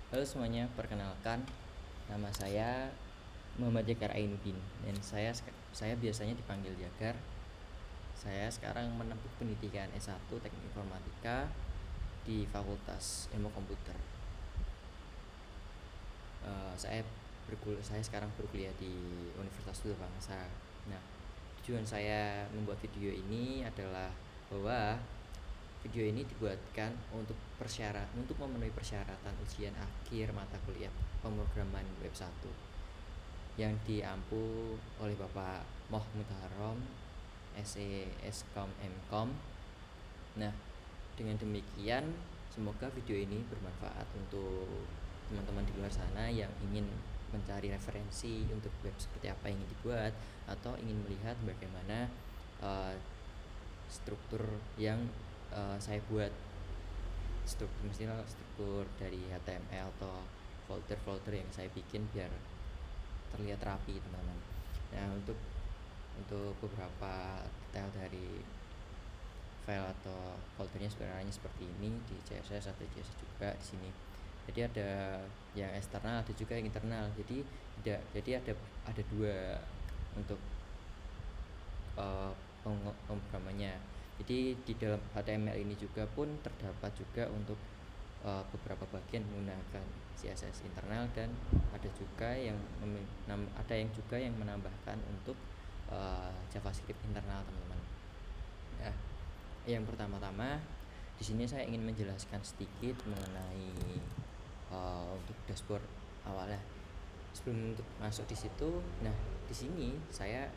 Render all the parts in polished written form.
Halo semuanya, perkenalkan nama saya Muhammad Jakar Ainuddin dan saya biasanya dipanggil Jakar. Saya sekarang menempuh pendidikan S1 Teknik Informatika di Fakultas Ilmu Komputer. Saya sekarang berkuliah di Universitas Sunda Bangsa. Nah, tujuan saya membuat video ini adalah bahwa video ini dibuatkan untuk memenuhi persyaratan ujian akhir mata kuliah pemrograman web 1 yang diampu oleh Bapak Moh Mutaharom SE Eskom Mkom. Nah, dengan demikian semoga video ini bermanfaat untuk teman-teman di luar sana yang ingin mencari referensi untuk web seperti apa yang ingin dibuat atau ingin melihat bagaimana struktur yang saya buat, struktur dari HTML atau folder-folder yang saya bikin biar terlihat rapi, teman-teman. Nah, untuk beberapa detail dari file atau foldernya sebenarnya seperti ini, di CSS atau CSS juga di sini. Jadi ada yang eksternal, ada juga yang internal. Jadi ada dua untuk pemrogramannya. Jadi di dalam HTML ini juga pun terdapat juga untuk beberapa bagian menggunakan CSS internal, dan ada juga yang menambahkan untuk JavaScript internal, teman-teman. Ya, yang pertama-tama di sini saya ingin menjelaskan sedikit mengenai untuk dashboard awalnya. Sebelum untuk masuk di situ, nah di sini saya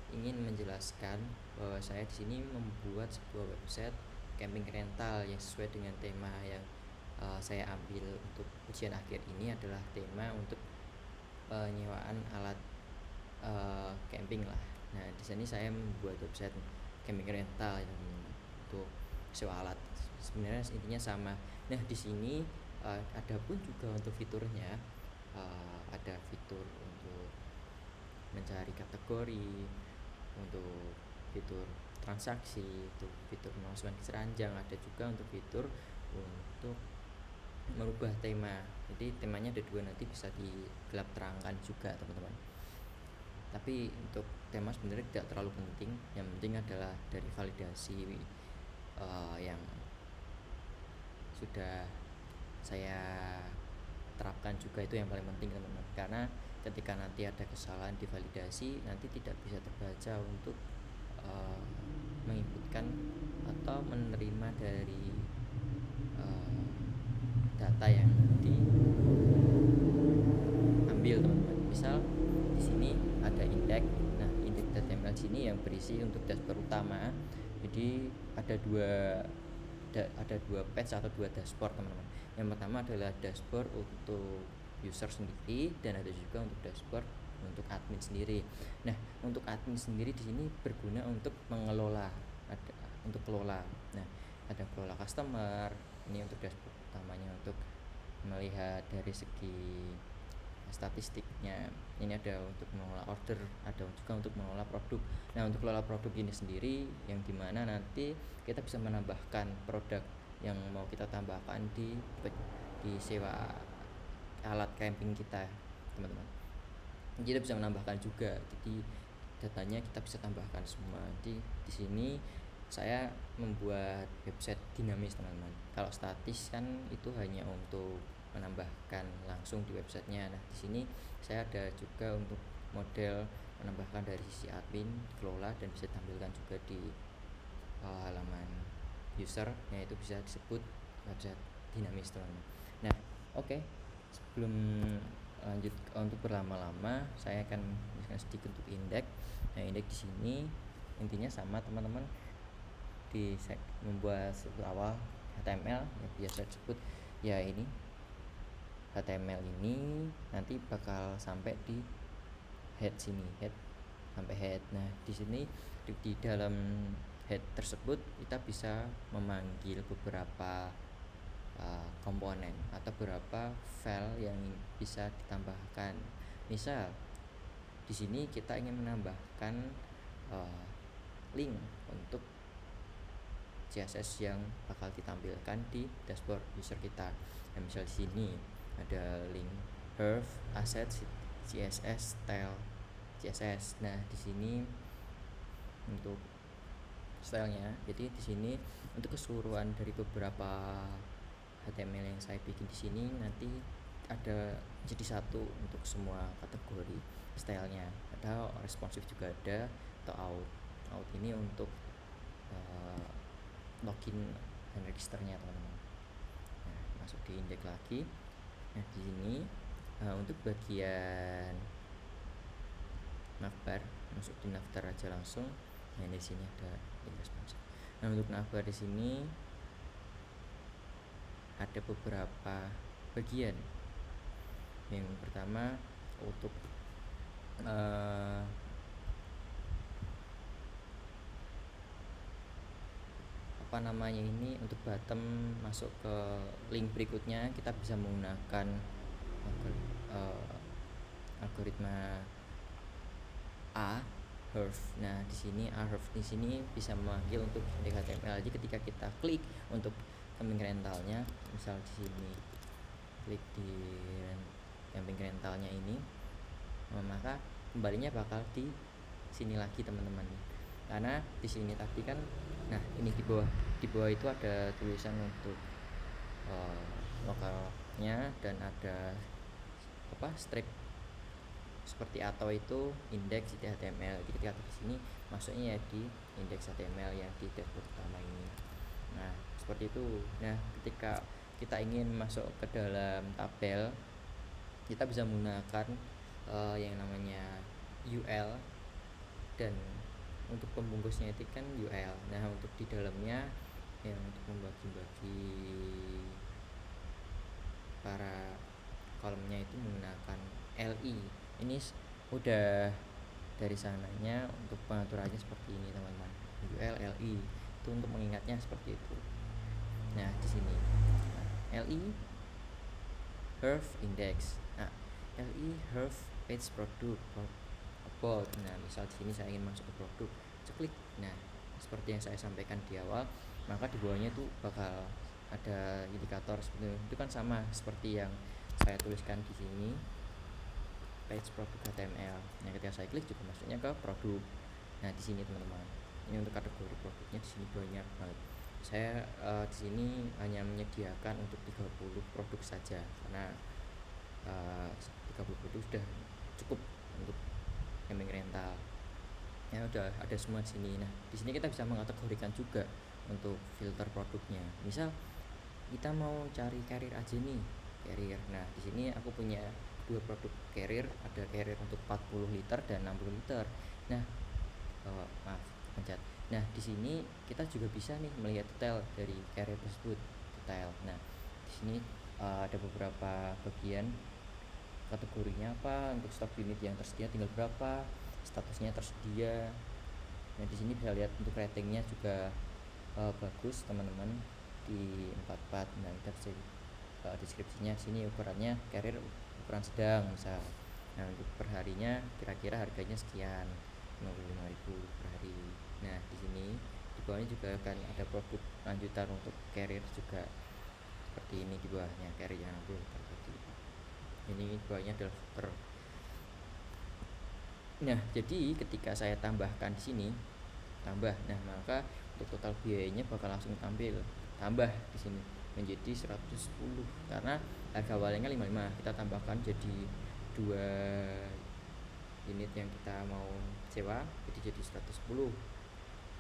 ingin menjelaskan bahwa saya di sini membuat sebuah website camping rental yang sesuai dengan tema yang saya ambil untuk ujian akhir ini adalah tema untuk penyewaan alat camping lah. Nah, di sini saya membuat website camping rental yang untuk sewa alat. Sebenarnya intinya sama. Nah, di sini ada pun juga untuk fiturnya, ada fitur untuk mencari kategori, untuk fitur transaksi, untuk fitur memasukkan keranjang, ada juga untuk fitur untuk merubah tema. Jadi temanya ada dua, nanti bisa digelap terangkan juga, teman-teman. Tapi untuk tema sebenarnya tidak terlalu penting. Yang penting adalah dari validasi yang sudah saya terapkan juga, itu yang paling penting, teman-teman. Karena ketika nanti ada kesalahan di validasi, nanti tidak bisa terbaca untuk menginputkan atau menerima dari data yang diambil, teman-teman. Misal di sini ada indeks. Nah, indeks.html sini yang berisi untuk dashboard utama. Jadi ada dua page atau dua dashboard, teman-teman. Yang pertama adalah dashboard untuk user sendiri, dan ada juga untuk dashboard untuk admin sendiri. Nah, untuk admin sendiri di sini berguna untuk untuk kelola. Nah, ada kelola customer. Ini untuk dashboard utamanya untuk melihat dari segi statistiknya. Ini ada untuk mengelola order, ada juga untuk mengelola produk. Nah, untuk mengelola produk ini sendiri yang dimana nanti kita bisa menambahkan produk yang mau kita tambahkan di sewa alat camping kita, teman-teman. Kita bisa menambahkan juga, jadi datanya kita bisa tambahkan semua. Di sini saya membuat website dinamis, teman-teman. Kalau statis kan itu hanya untuk menambahkan langsung di websitenya. Nah, di sini saya ada juga untuk model menambahkan dari sisi admin, kelola, dan bisa tampilkan juga di halaman user. Nah, itu bisa disebut website dinamis, teman-teman. Nah, oke. Sebelum lanjut untuk berlama-lama, saya akan menjelaskan sedikit untuk indeks. Nah, indeks di sini intinya sama, teman-teman. Membuat awal HTML yang biasa disebut ya ini. HTML ini nanti bakal sampai di head sini, head sampai head. Nah, di sini di dalam head tersebut kita bisa memanggil beberapa komponen atau beberapa file yang bisa ditambahkan. Misal di sini kita ingin menambahkan link untuk CSS yang bakal ditampilkan di dashboard user kita. Nah, misal di sini ada link Herf, asset, CSS, style, CSS. Nah, di sini untuk stylenya, jadi di sini untuk keseluruhan dari beberapa HTML yang saya bikin di sini nanti ada jadi satu untuk semua kategori stylenya. Ada responsif juga ada, atau out ini untuk login dan registernya teman-teman. Nah, masuk di indeks lagi. Nah, di sini untuk bagian navbar, masuk di navbar aja langsung. Nah, di sini ada link responsive. Nah, untuk navbar di sini ada beberapa bagian. Yang pertama untuk ini untuk bottom masuk ke link berikutnya kita bisa menggunakan algoritma Ahref. Nah, di sini Ahref di sini bisa memanggil untuk HTML. Jadi ketika kita klik untuk camping rentalnya, misal di sini klik di camping rentalnya ini, maka kembalinya bakal di sini lagi teman-teman. Karena di sini tadi kan, nah ini di bawah itu ada tulisan untuk lokalnya dan ada strip seperti atau itu indeks HTML. Jadi ketika di sini masuknya ya di indeks HTML yang di dashboard utama ini. Nah, seperti itu. Nah, ketika kita ingin masuk ke dalam tabel, kita bisa menggunakan yang namanya UL, dan untuk pembungkusnya itu kan UL. Nah, untuk di dalamnya yang untuk membagi-bagi para kolomnya itu menggunakan LI. Ini udah dari sananya untuk pengaturannya seperti ini teman-teman. UL LI itu untuk mengingatnya seperti itu. Nah, di sini LI Herf index. Nah, LI Herf page product about. Nah, misal di sini saya ingin masuk ke produk, klik. Nah, seperti yang saya sampaikan di awal, maka di bawahnya itu bakal ada indikator seperti itu kan sama seperti yang saya tuliskan di sini, page produk HTML. Nah, ketika saya klik juga masuknya ke produk. Nah, di sini teman-teman, ini untuk kategori produknya di sini banyak banget. Saya di sini hanya menyediakan untuk 30 produk saja karena 30 produk sudah cukup untuk camping rental. Ya udah ada semua di sini. Nah, di sini kita bisa mengategorikan juga untuk filter produknya. Misal kita mau cari carrier aja nih, carrier. Nah, di sini aku punya dua produk carrier, ada carrier untuk 40 liter dan 60 liter. Nah, maaf, pencet. Nah, di sini kita juga bisa nih melihat detail dari carrier tersebut, detail. Nah, di sini ada beberapa bagian kategorinya apa, untuk stok unit yang tersedia tinggal berapa, statusnya tersedia. Nah, di sini bisa lihat untuk ratingnya juga bagus teman-teman di 44. Nah, kita bisa deskripsinya sini ukurannya carrier ukuran sedang misal. Nah, untuk perharinya kira-kira harganya sekian, 55.000 per hari. Nah, di sini di bawahnya juga akan ada produk lanjutan untuk carrier juga seperti ini. Di bawahnya carrier yang 60 seperti ini, di bawahnya adalah footer. Nah, jadi ketika saya tambahkan di sini tambah, nah maka untuk total biayanya bakal langsung tambah di sini menjadi 110 karena harga awalnya 55, kita tambahkan jadi 2 unit yang kita mau sewa jadi 110.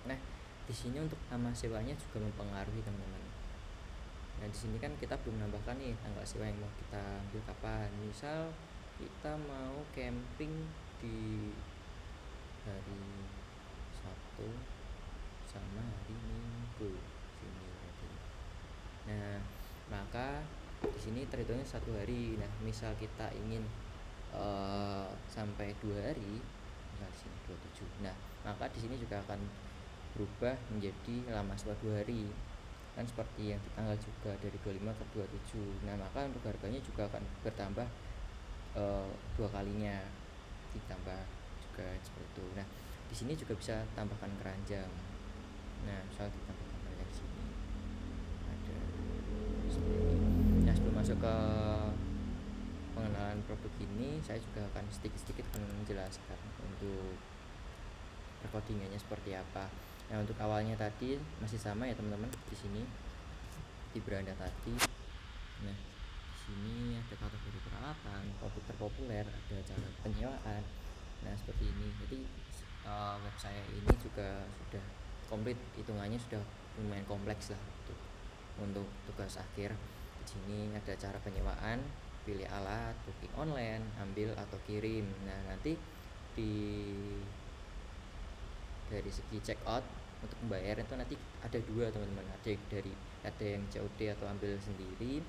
Nah, di sini untuk nama sewanya juga mempengaruhi teman-teman. Nah, di sini kan kita belum menambahkan nih tanggal sewa yang mau kita ambil kapan. Misal kita mau camping di hari Sabtu sama hari Minggu sini berarti. Nah, maka di sini terhitungnya 1 hari. Nah, misal kita ingin sampai 2 hari, misal di sini 27. Nah, maka di sini juga akan berubah menjadi lama setelah 2 hari. Kan seperti yang di tanggal juga dari 25 ke 27. Nah, maka untuk harganya juga akan bertambah 2 kalinya, ditambah juga seperti itu. Nah, di sini juga bisa tambahkan keranjang. Nah, misal ditambahkan keranjang di sini. ke pengenalan produk ini, saya juga akan sedikit-sedikit menjelaskan untuk recordingannya seperti apa. Nah, untuk awalnya tadi masih sama ya teman-teman, di sini di beranda tadi. Nah, di sini ada kategori peralatan, produk terpopuler, ada cara penyewaan. Nah, seperti ini. Jadi web saya ini juga sudah komplit, hitungannya sudah lumayan kompleks lah untuk tugas akhir. Di sini ada cara penyewaan, pilih alat, booking online, ambil atau kirim. Nah, nanti di dari segi check out untuk membayar itu nanti ada dua teman-teman, ada yang COD atau ambil sendiri,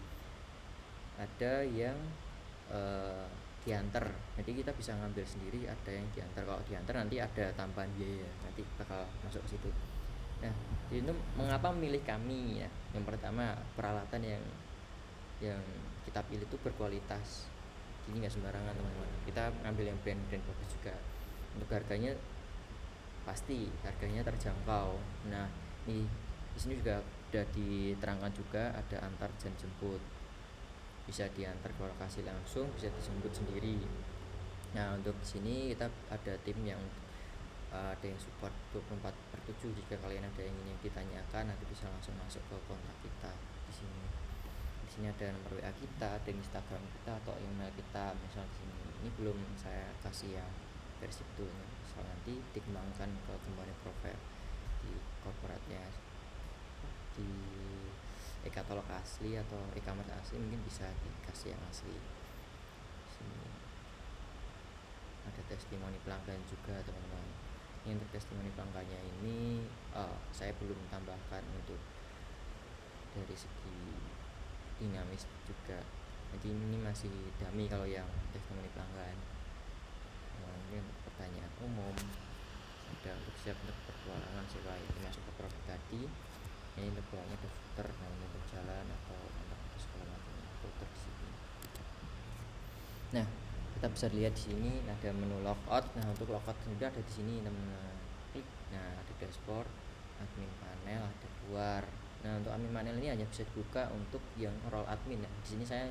ada yang diantar. Jadi kita bisa ngambil sendiri, ada yang diantar. Kalau diantar nanti ada tambahan biaya, nanti bakal masuk ke situ. Nah, itu mengapa memilih kami ya? Yang pertama, peralatan yang kita pilih itu berkualitas. Ini nggak sembarangan teman-teman. Kita ngambil yang brand-brand bagus juga. Untuk harganya pasti harganya terjangkau. Nah, di sini juga sudah diterangkan juga ada antar dan jemput. Bisa diantar ke lokasi langsung, bisa dijemput sendiri. Nah, untuk sini kita ada tim yang ada yang support 24/7. Jika kalian ada yang ingin ditanyakan, nanti bisa langsung masuk ke kontak kita di sini. Di sini ada nomor WA kita, ada Instagram kita atau email kita. Misal di sini ini belum saya kasih yang versi betulnya. Misal nanti dikembangkan ke kembali profil di corporate-nya, di e-katalog asli atau e-commerce asli, mungkin bisa dikasih yang asli. Sini ada testimoni pelanggan juga teman-teman. Ini untuk testimoni pelanggannya ini saya belum tambahkan untuk dari segi dinamis juga. Jadi ini masih dummy kalau yang testimoni pelanggan. Nah, ini untuk pertanyaan umum, ada untuk siap untuk petualangan sewa ini masuk ke produk tadi. Ini untuk bawahnya ada footer, nah ini untuk jalan atau segala macam footer di sini. Nah, kita bisa lihat di sini ada menu logout. Nah, untuk logout sendiri ada di sini teman-teman. Klik. Nah, ada dashboard, admin panel, ada keluar. Nah, untuk admin panel ini hanya bisa dibuka untuk yang role admin. Nah, di sini saya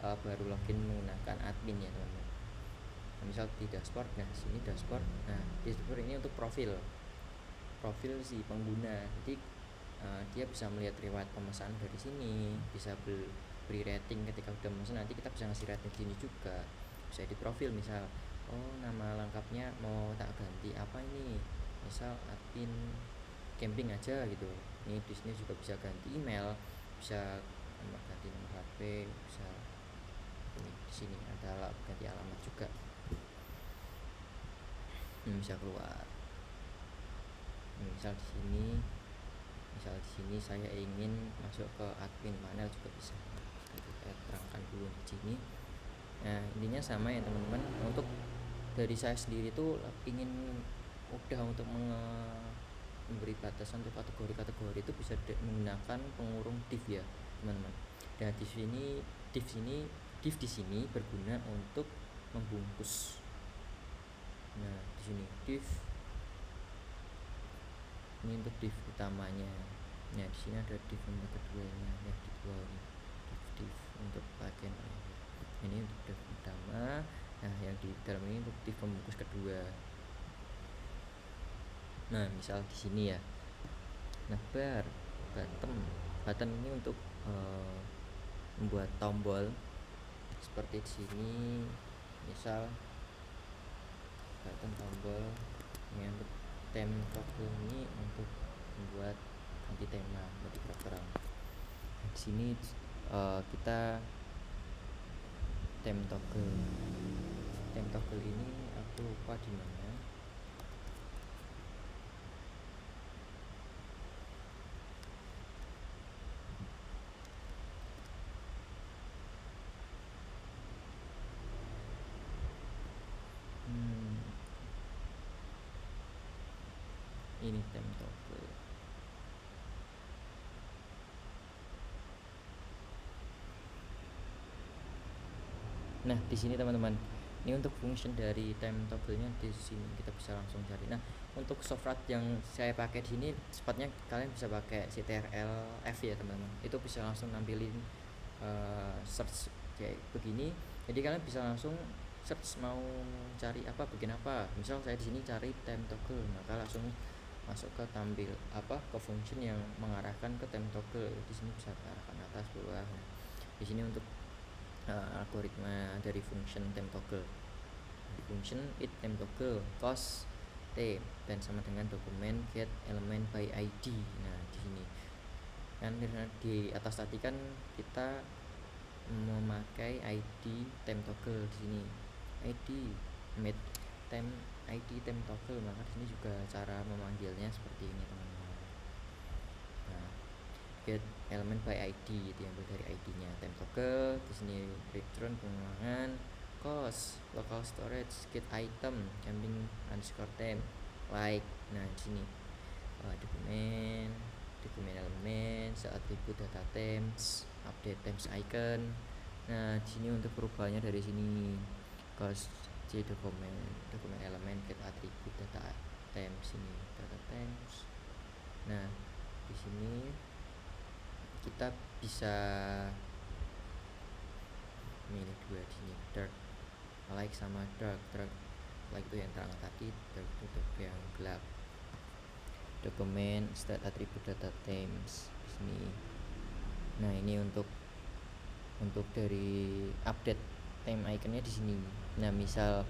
baru login menggunakan admin ya teman-teman. Nah, misal di dashboard, nah sini dashboard. Nah, dashboard ini untuk profil si pengguna. Jadi dia bisa melihat riwayat pemesan dari sini, bisa beri rating ketika udah pesan. Nanti kita bisa ngasih rating sini juga. Bisa di profil, misal nama lengkapnya mau tak ganti apa ini, misal admin camping aja gitu. Ini di sini juga bisa ganti email, bisa ganti nomor HP, bisa ini di sini ada ganti alamat juga. Bisa keluar. Misal di sini saya ingin masuk ke admin panel juga bisa. Itu saya terangkan dulu di sini. Nah, intinya sama ya teman-teman. Untuk dari saya sendiri tuh ingin udah untuk memberi batasan untuk kategori-kategori itu bisa menggunakan pengurung div ya teman-teman. Dan div di sini berguna untuk membungkus. Nah, di sini div ini untuk div utamanya. Nah, di sini ada div untuk keduanya ya, di bawah ini div untuk bagian akhir. Ini untuk div utama. Nah, yang di dalam ini untuk div pembungkus kedua. Nah, misal di sini ya. Nah, button ini untuk membuat tombol seperti di sini. Misal button tombol ini untuk theme toggle ini untuk membuat ganti tema bagi program. Di sini kita theme toggle ini aku lupa di mana. Ini theme toggle. Nah, di sini teman-teman, ini untuk function dari theme toggle-nya di sini kita bisa langsung cari. Nah, untuk software yang saya pakai di sini, sepatnya kalian bisa pakai CTRL F ya teman-teman. Itu bisa langsung nampilin search kayak begini, jadi kalian bisa langsung search mau cari apa, bagian apa. Misal saya di sini cari time toggle, maka langsung masuk ke tampil ke function yang mengarahkan ke time toggle. Di sini bisa ke arahkan atas bawah. Nah, di sini untuk algoritma dari function time toggle. Function it time toggle cos t dan sama dengan dokumen get element by id. Nah, di sini kan di atas tadi kan kita memakai id time toggle, di sini id made time id time toggle, maka di sini juga cara memanggilnya seperti ini teman-teman. Nah, get element by id diambil dari id-nya time toggle. Di sini return pengulangan cos local storage get item camping underscore time like. Nah, di sini dokumen element atribut data temps update temps icon. Nah, di sini untuk perubahannya dari sini cos c dokumen element get atribut data temps, ini data temps. Nah, di sini kita bisa milih dua di sini, dark like sama dark like itu yang terang tadi, dark itu yang gelap. Dokumen state atribut data temps di sini. Nah, ini untuk dari update time iconnya di sini. Nah, misal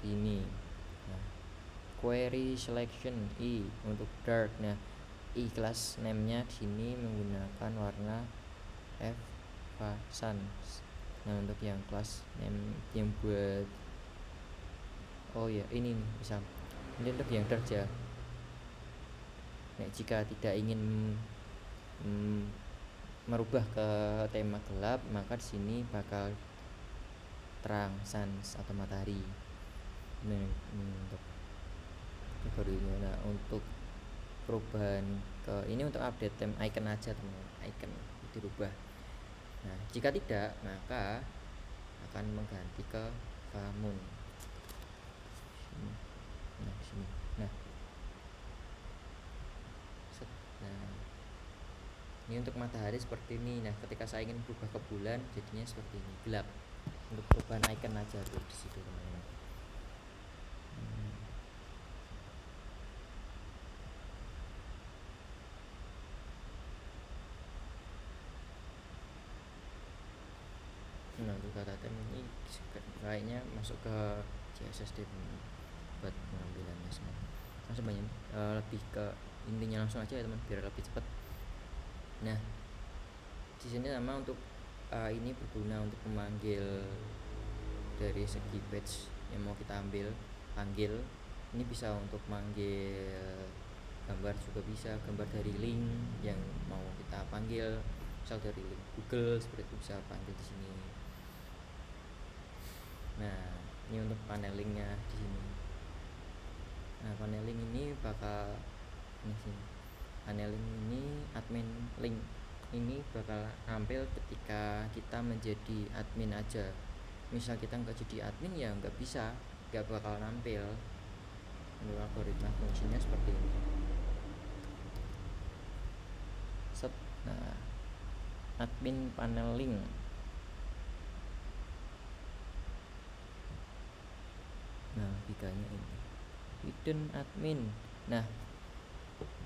ini, nah, query selection i untuk dark. Nah, i class name-nya di sini menggunakan warna Sans. Nah, untuk yang class name yang buat ini nih, misal ini untuk yang dark ya. Nah, jika tidak ingin merubah ke tema gelap, maka di sini bakal terang sans atau matahari. Nah, untuk kategorinya. Nah, untuk perubahan ke ini untuk update theme icon aja teman-teman, icon dirubah. Nah, jika tidak, maka akan mengganti ke Famun. Nah, sini. Nah, ini untuk matahari seperti ini. Nah, ketika saya ingin berubah ke bulan, jadinya seperti ini, gelap. Untuk perubahan icon aja tuh di situ teman-teman. Nah, untuk data time ini kayaknya masuk ke CSS deh buat pengambilannya semua. Langsung banyak lebih ke intinya langsung aja ya teman, biar lebih cepat. Nah, di sini sama untuk ini berguna untuk memanggil dari segi page yang mau kita panggil. Ini bisa untuk manggil gambar juga bisa, gambar dari link yang mau kita panggil, misal dari link Google seperti itu bisa panggil di sini. Nah, ini untuk panelingnya di sini. Nah, paneling ini bakal paneling ini admin link ini bakal tampil ketika kita menjadi admin aja. Misal kita nggak jadi admin ya nggak bakal nampil. Untuk algoritma fungsinya seperti ini. Nah, admin panel link. Nah, logikanya ini hidden admin. Nah,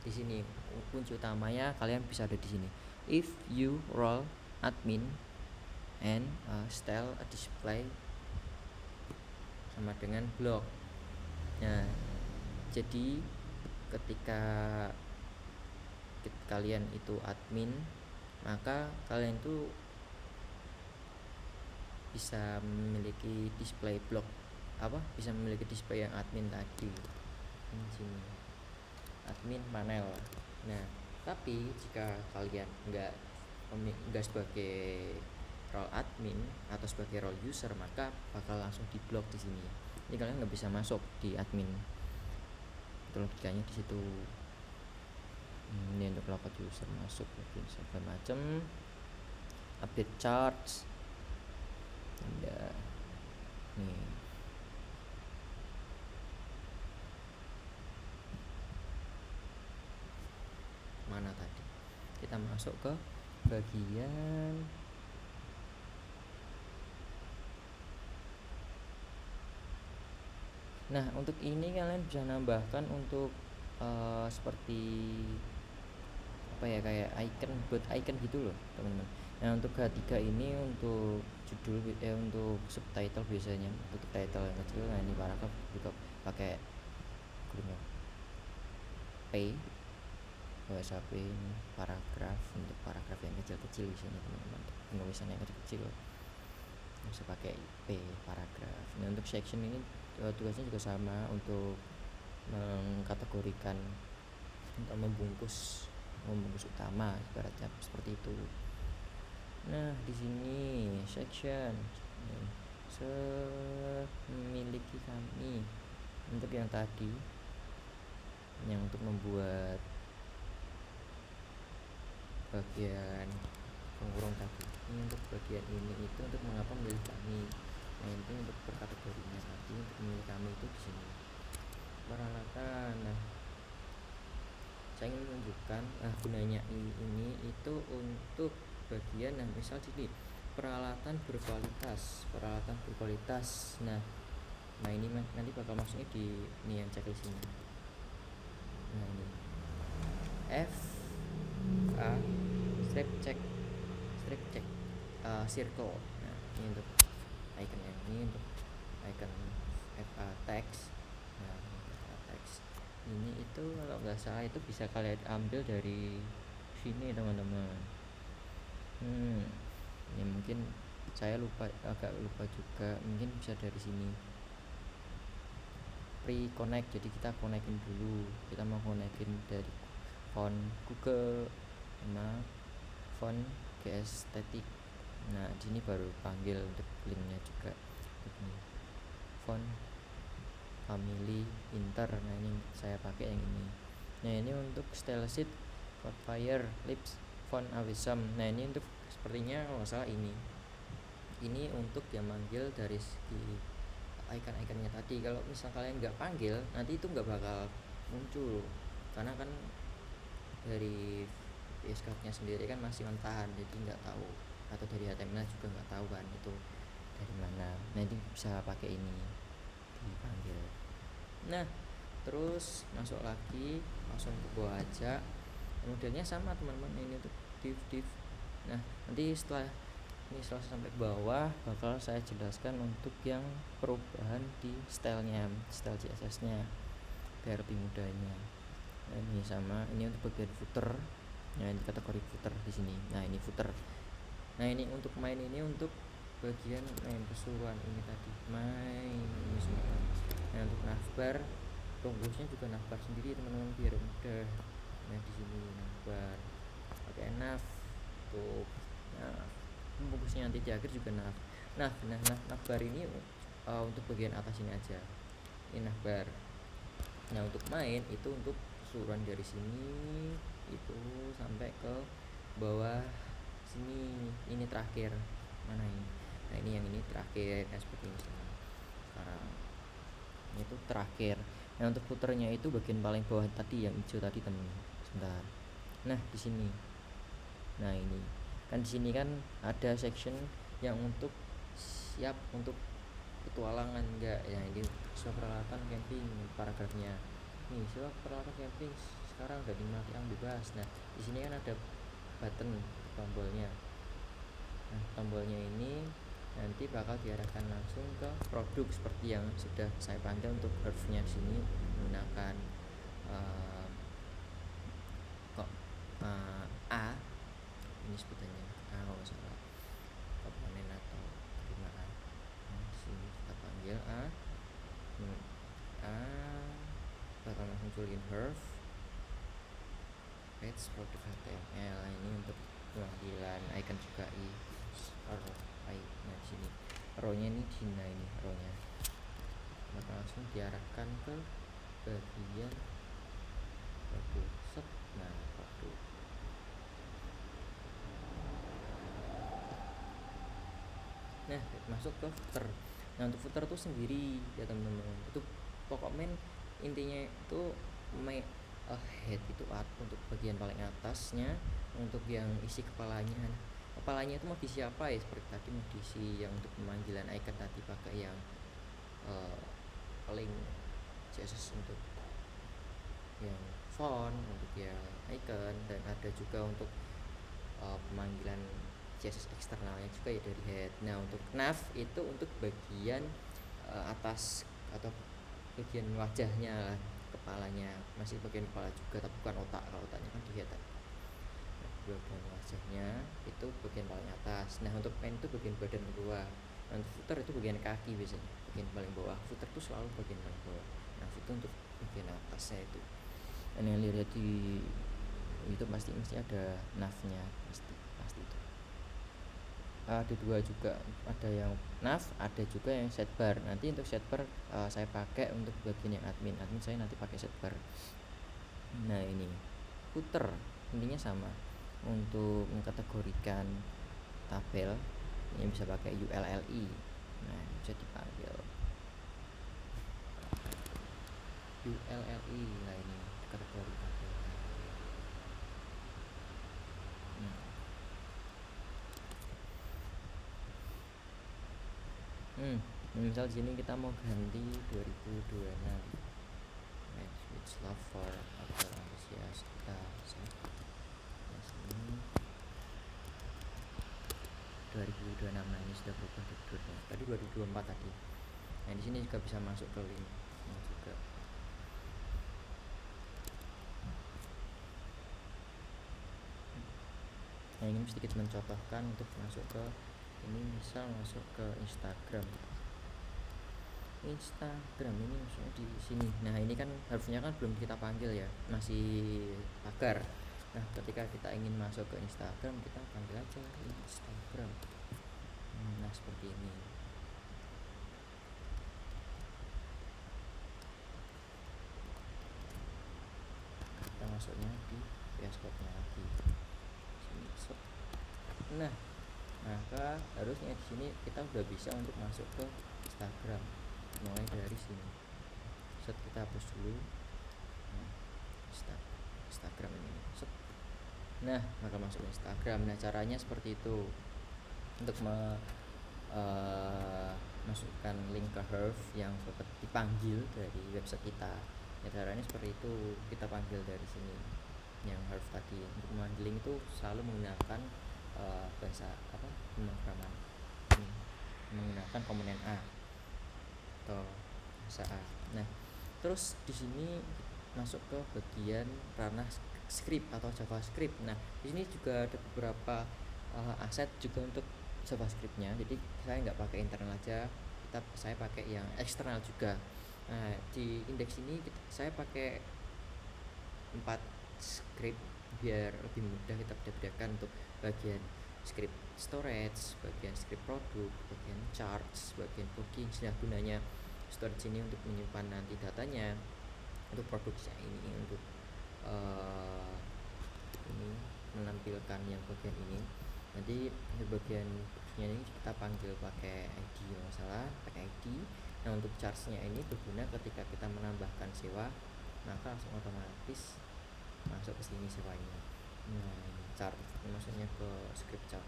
di sini kunci utamanya kalian bisa ada di sini. If you role admin and style a display sama dengan block. Nah, jadi ketika kalian itu admin, maka kalian tuh bisa memiliki display block, bisa memiliki display yang admin tadi. Ini sini admin panel. Nah, tapi jika kalian enggak sebagai role admin atau sebagai role user, maka bakal langsung diblok di sini. Jadi kalian nggak bisa masuk di admin. Itu logikanya di situ. Ini untuk logout user masuk login segala macam, update charts. Ya, nih. Mana tadi? Kita masuk ke bagian Nah, untuk ini kalian bisa nambahkan untuk seperti apa ya, kayak icon, buat icon gitu loh teman-teman. Nah, untuk H3 ini untuk judul untuk subtitle biasanya, untuk title yang kecil. Nah, ini paragraf juga pakai kurung P, bahasa P. Ini paragraf, untuk paragraf yang kecil-kecil biasanya teman-teman, penulisan yang kecil-kecil bisa pakai P, paragraf. Nah, untuk section ini tugasnya juga sama, untuk mengkategorikan, untuk membungkus utama, ibaratnya seperti itu. Nah, di sini section memiliki kami untuk yang tadi, yang untuk membuat bagian pengurung tadi. Ini untuk bagian ini itu untuk mengapa memilih kami. Nah, itu untuk berkategorinya tadi, untuk memilih kami itu di sini peralatan. Nah, saya ingin menunjukkan gunanya ini itu untuk bagian, nah misal sini peralatan berkualitas. Nah ini nanti bakal masuknya di ini yang checklist ini. Nah, ini F A strip check circle. Nah, ini untuk iconnya, ini untuk icon FA text. Nah, FA text ini itu kalau nggak salah itu bisa kalian ambil dari sini teman-teman. Ya mungkin saya agak lupa juga, mungkin bisa dari sini pre-connect. Jadi kita connectin dulu, kita mau connectin dari font Google sama font GS Static. Nah, di sini baru panggil untuk linknya juga. Ini font family Inter. Nah, ini saya pakai yang ini. Nah, ini untuk style sheet Fire Lips font Awisam. Nah, ini untuk sepertinya kalau salah ini untuk yang manggil dari segi icon-iconnya tadi. Kalau misal kalian nggak panggil, nanti itu nggak bakal muncul, karena kan dari VS Code-nya sendiri kan masih mentahan, jadi nggak tahu, atau dari HTML juga nggak tahu kan itu dari mana. Nah, ini bisa pakai ini dipanggil. Nah, terus masuk lagi, langsung ke bawah aja. Modelnya sama teman-teman, ini untuk div. Nah, nanti setelah sampai ke bawah bakal saya jelaskan untuk yang perubahan di style CSS nya biar lebih mudahnya. Nah, ini sama, ini untuk bagian footer. Nah, ini kategori footer di sini. Nah, ini footer. Nah, ini untuk main, ini untuk bagian main keseluruhan ini tadi, main ini semua. Nah, untuk navbar, rumusnya juga navbar sendiri teman-teman biar mudah. Nah, di sini navbar pakai nav tuh. Nah, pembungkusnya nanti di akhir juga nav. Nah, navbar ini untuk bagian atas ini aja, ini navbar. Nah, untuk main itu untuk keseluruhan dari sini itu sampai ke bawah sini. Ini terakhir, mana ini? Nah, ini yang ini terakhir, kayak seperti ini sekarang. Ini tuh terakhir. Nah, untuk footernya itu bagian paling bawah tadi, yang hijau tadi teman. Sebentar. Nah, di sini. Nah, ini kan di sini kan ada section yang untuk siap untuk petualangan enggak ya. Ini sebuah peralatan camping, paragrafnya nih, sebuah peralatan camping sekarang udah dimatikan yang bebas. Nah, di sini kan ada button tombolnya. Nah, tombolnya ini nanti bakal diarahkan langsung ke produk seperti yang sudah saya panggil. Untuk hurufnya sini menggunakan A, ini sebutannya A kalau salah, komponen atau terjemahan. Nah, sini kita panggil A bakal langsung munculin huruf page produk HTML. Ini untuk pemanggilan icon juga I. Nah, di sini row-nya ini Dina, ini row-nya bakal langsung diarahkan ke bagian produk. Nah, produk. Nah, masuk ke footer. Nah, untuk footer itu sendiri ya teman-teman, itu pokoknya intinya itu head itu untuk bagian paling atasnya, untuk yang isi kepalanya itu mau diisi apa ya, seperti tadi mau diisi yang untuk pemanggilan icon tadi pakai yang link CSS untuk yang font, untuk yang icon, dan ada juga untuk pemanggilan CSS eksternalnya juga ya dari head. Nah untuk nav itu untuk bagian atas atau bagian wajahnya lah, kepalanya, masih bagian kepala juga tapi bukan otak, kalau otaknya kan di head. Nah, bagian wajahnya itu bagian paling atas. Nah untuk pen itu bagian badan kedua. Nah, untuk footer itu bagian kaki biasanya, bagian paling bawah. Footer itu selalu bagian paling bawah. Nah itu untuk bagian atasnya itu. Dan yang lihat di itu pasti ada navnya, pasti itu. Ada dua juga, ada yang nav, ada juga yang sidebar. Nanti untuk sidebar saya pakai untuk bagian yang admin saya nanti pakai sidebar. Nah ini footer intinya sama, untuk mengkategorikan tabel ini bisa pakai ULLI. Nah bisa dipanggil ULLI. Nah ini kategori tabel. Misal sini kita mau ganti 2026 match with love for outdoor antusias, kita nah sini 2026. Nah ini sudah berubah tadi 2024 tadi. Nah di sini juga bisa masuk ke link ini juga. Nah ini sedikit mencontohkan untuk masuk ke ini, misal masuk ke Instagram ini maksudnya di sini. Nah ini kan harusnya kan belum kita panggil ya, masih pagar. Nah ketika kita ingin masuk ke Instagram, kita panggil aja Instagram. Nah seperti ini. Kita masuknya di dashboardnya lagi sini. Nah maka harusnya di sini kita udah bisa untuk masuk ke Instagram mulai dari sini. Kita hapus dulu Instagram ini. Nah maka masuk ke Instagram. Nah caranya seperti itu untuk masukkan link ke Herf yang dapat dipanggil dari website kita. Ya caranya seperti itu, kita panggil dari sini yang Herf tadi. Untuk memanggil link itu selalu menggunakan bahasa pemrograman menggunakan komponen A atau bahasa A. Nah terus di sini masuk ke bagian ranah script atau JavaScript. Nah di sini juga ada beberapa aset juga untuk JavaScriptnya, jadi saya nggak pakai internal aja, saya pakai yang eksternal juga. Nah di indeks ini saya pakai 4 script biar lebih mudah kita bedakan untuk bagian script storage, bagian script produk, bagian charts, bagian booking. Nah gunanya storage ini untuk menyimpan nanti datanya untuk produksinya ini, untuk ini menampilkan yang bagian ini. Nanti bagian ini kita panggil pakai ID, masalah pakai ID. Nah untuk charge-nya ini berguna ketika kita menambahkan sewa, maka langsung otomatis masuk ke sini sewanya. Nah ini chart, ini maksudnya ke script chart,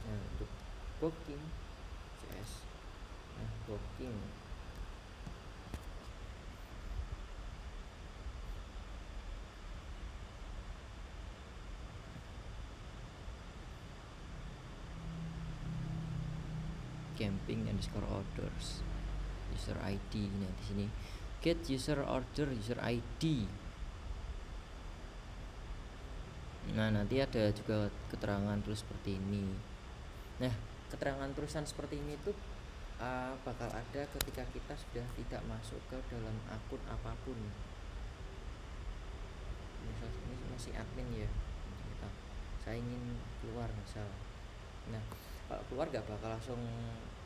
Nah untuk booking CS, nah booking camping underscore orders user ID. Nah di sini get user order user ID. Nah nanti ada juga keterangan tulis seperti ini. Nah keterangan tulisan seperti ini tuh bakal ada ketika kita sudah tidak masuk ke dalam akun apapun. Misal ini masih admin ya, saya ingin keluar misal. Nah kalau keluar gak bakal langsung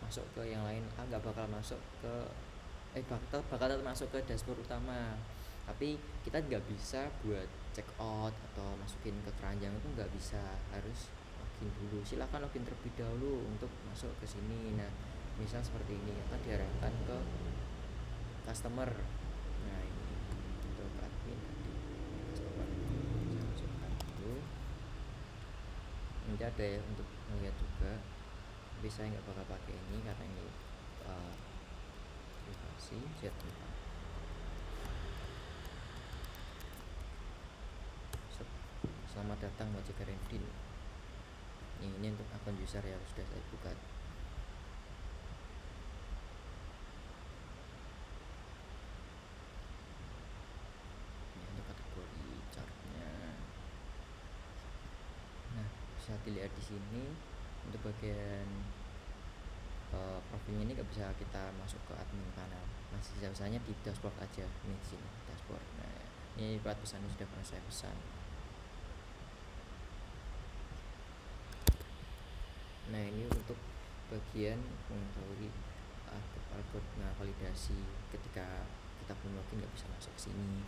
masuk ke yang lain, gak bakal masuk ke bakal masuk ke dashboard utama, tapi kita nggak bisa buat check out atau masukin ke keranjang, itu nggak bisa, harus login dulu. Silahkan login terlebih dahulu untuk masuk ke sini. Nah misal seperti ini akan diarahkan ke customer. Nah ini untuk admin tadi customer, saya masukkan dulu. Nanti ada ya untuk melihat juga, tapi saya nggak bakal pakai ini karena ini privasi. selamat datang Wajib Rendin. Ini untuk akun user ya, sudah saya buka. Ini untuk kategori chartnya. Nah, bisa dilihat di sini untuk bagian profilnya ini nggak bisa kita masuk ke admin panel, masih sisanya di dashboard aja. Ini di sini dashboard. Nah, ini plat pesannya sudah pernah saya pesan. Nah, ini untuk bagian mengetahui algoritma validasi ketika kita belum login nggak bisa masuk ke sini.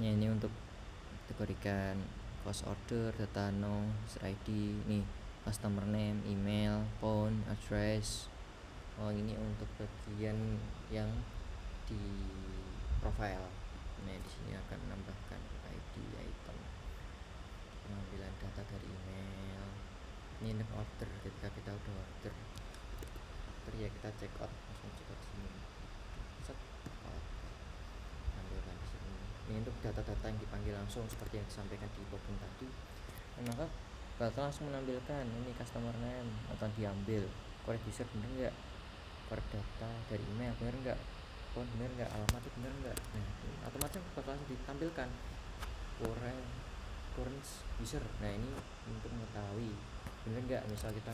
Nah, ini untuk kategorikan cost order, data no, user ID, nih customer name, email, phone, address. Oh, ini untuk bagian yang di profile. Nah, di sini akan menambahkan ID item, pengambilan data dari email. Ini untuk order, ketika kita udah order ya kita check out, langsung check out sini. Set out, ambilkan di sini. Ini untuk data-data yang dipanggil langsung seperti yang disampaikan di login tadi. Nah, maka bakal langsung menampilkan ini customer name akan diambil, correct user bener nggak, correct data dari email bener nggak, phone bener nggak, alamat itu bener nggak. Nah, otomatis bakal langsung ditampilkan current user. Nah, ini untuk mengetahui bener nggak, misal kita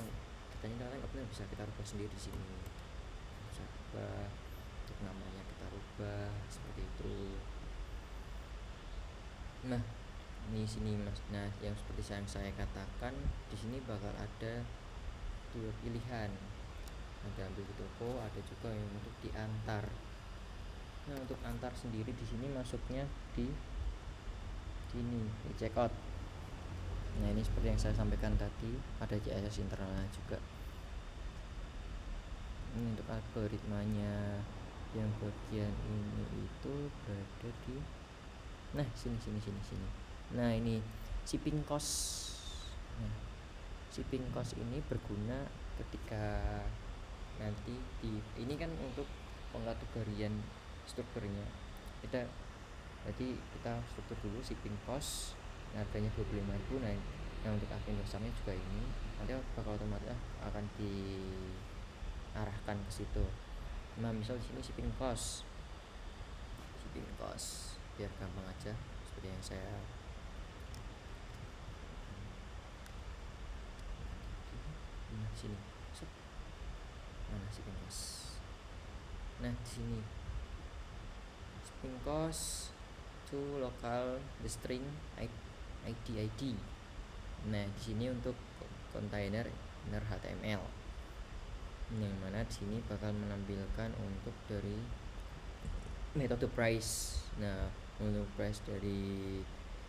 katanya nggak bener, bisa kita rubah sendiri di sini, bisa rubah untuk namanya, kita rubah seperti itu. Nah, ini sini mas. Nah, yang seperti yang saya katakan di sini bakal ada dua pilihan, ada ambil di toko, ada juga yang untuk diantar. Nah, untuk antar sendiri di sini masuknya di sini di checkout. Nah, ini seperti yang saya sampaikan tadi, ada CSS internalnya juga. Ini untuk algoritmanya, yang bagian ini itu berada di sini. Nah, ini shipping cost. Nah, shipping cost ini berguna ketika nanti ini kan untuk pengkategorian strukturnya. Jadi kita struktur dulu shipping cost, harganya 25.000. Nah, yang untuk admin dasarnya juga ini nanti bakal otomatis akan diarahkan ke situ. Nah, misal di sini shipping cost biar gampang aja, seperti yang saya sini. Mana shipping cost? Nah, di sini shipping cost to local the string ID. Nah, di sini untuk kontainer inner HTML, yang mana di sini bakal menampilkan untuk dari metode price. Nah, untuk price dari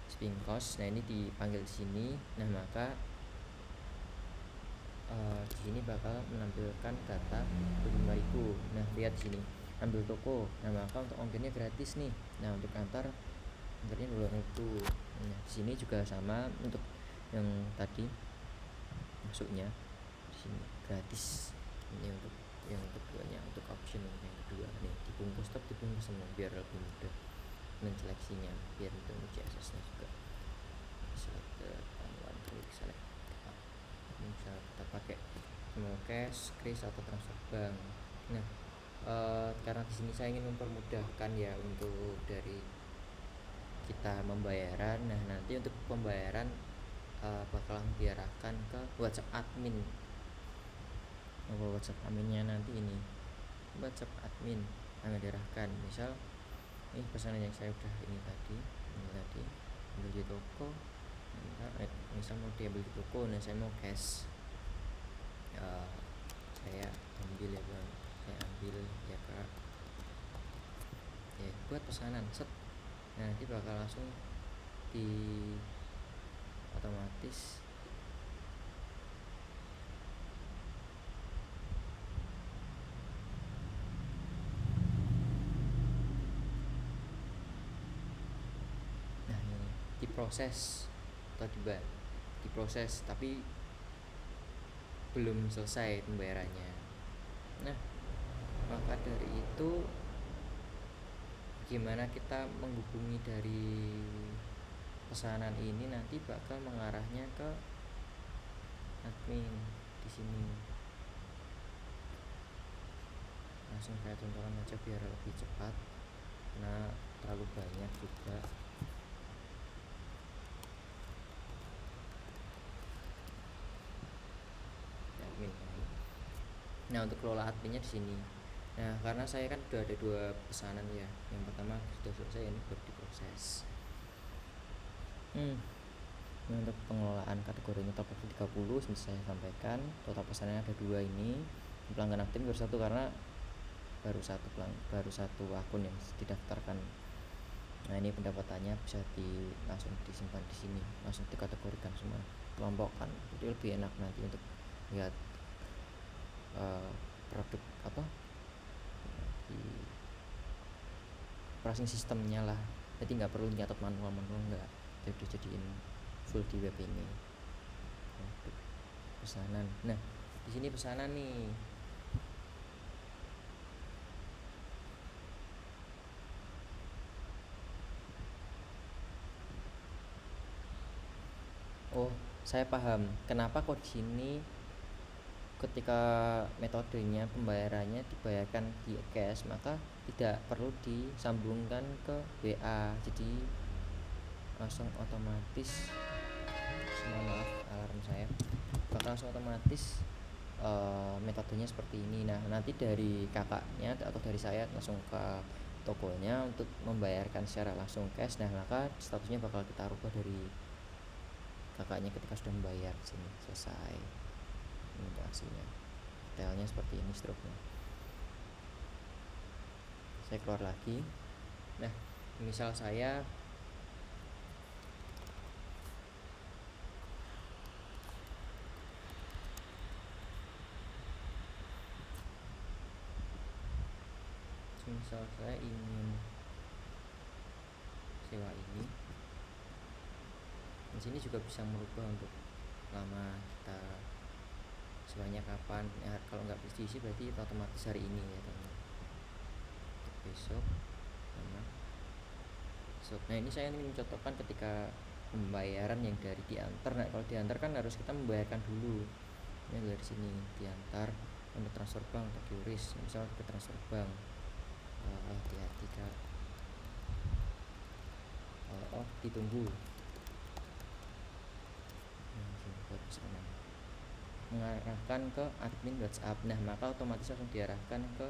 shipping cost, nah ini dipanggil di sini. Nah, maka di sini bakal menampilkan data 25.000. Nah, lihat di sini ambil toko. Nah, maka untuk ongkirnya gratis nih. Nah, untuk antarnya 2.000. Nah, di sini juga sama untuk yang tadi masuknya di sini gratis. Ini untuk yang keduanya, untuk option yang kedua nih, dibungkus semua biar lebih mudah menseleksinya, biar itu CSS nya juga. Select one klik select. Ini bisa kita pakai mau cash, kris atau transfer bank. Nah, karena di sini saya ingin mempermudahkan ya untuk dari kita pembayaran. Nah, nanti untuk pembayaran bakalan diarahkan ke WhatsApp admin. WhatsApp adminnya nanti ini WhatsApp admin akan diarahkan. Misal ini pesanan yang saya udah ini tadi ambil di toko. Misal mau diambil di toko, nah saya mau cash, saya ambil ya bang, saya ambil ya kak, ya buat pesanan set. Nah, nanti bakal langsung di otomatis diproses atau diproses tapi belum selesai pembayarannya. Nah, maka dari itu gimana kita menghubungi dari pesanan ini nanti bakal mengarahnya ke admin di sini. Langsung saya contohkan aja biar lebih cepat karena terlalu banyak juga. Admin. Nah, untuk kelola adminnya di sini. Nah, karena saya kan sudah ada 2 pesanan ya. Yang pertama sudah selesai, ini baru diproses. Nah, untuk pengelolaan kategorinya top 30 seperti saya sampaikan, total pesanannya ada 2 ini. Pelanggan aktif baru 1 karena baru satu akun yang didaftarkan. Nah, ini pendapatannya bisa langsung disimpan di sini, langsung dikategorikan semua, kelompokkan. Jadi lebih enak nanti untuk lihat produk apa di pricing sistemnya lah. Jadi nggak perlu nyatet manual nggak, jadi jadiin full di web ini. Pesanan. Nah, di sini pesanan nih. Oh, saya paham. Kenapa kok di sini ketika metodenya pembayarannya dibayarkan di cash, maka tidak perlu disambungkan ke WA. Jadi langsung otomatis, mohon maaf alarm saya, bakal langsung otomatis metodenya seperti ini. Nah, nanti dari kakaknya atau dari saya langsung ke tokonya untuk membayarkan secara langsung cash. Nah, maka statusnya bakal kita rubah dari kakaknya ketika sudah membayar di sini selesai interaksinya. Detailnya seperti ini struknya. Saya keluar lagi. Nah, misal saya ingin sewa ini, di sini juga bisa merubah untuk lama kita sewanya kapan ya. Kalau nggak diisi berarti otomatis hari ini ya teman. Besok sama besok. Nah, ini saya ingin mencontohkan ketika pembayaran yang dari diantar. Nah, kalau diantar kan harus kita membayarkan dulu. Ini dari sini diantar untuk transfer bank atau QRIS, misal ke transfer bank. Hati-hati Kak. Ditunggu. Mengarahkan ke admin WhatsApp. Nah, maka otomatis langsung diarahkan ke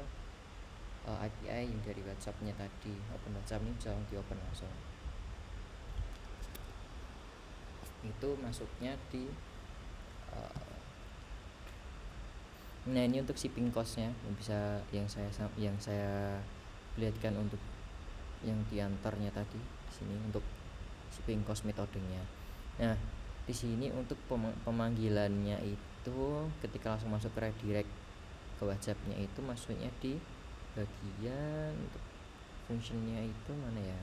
API yang dari WhatsAppnya tadi. Open WhatsApp ini bisa di open langsung. Itu masuknya di nah, ini untuk shipping costnya yang saya lihatkan untuk yang diantarnya tadi di sini untuk shipping cost metodenya. Nah, di sini untuk pemanggilannya itu ketika langsung masuk ke redirect ke WhatsAppnya itu masuknya di bagian untuk functionnya itu mana ya,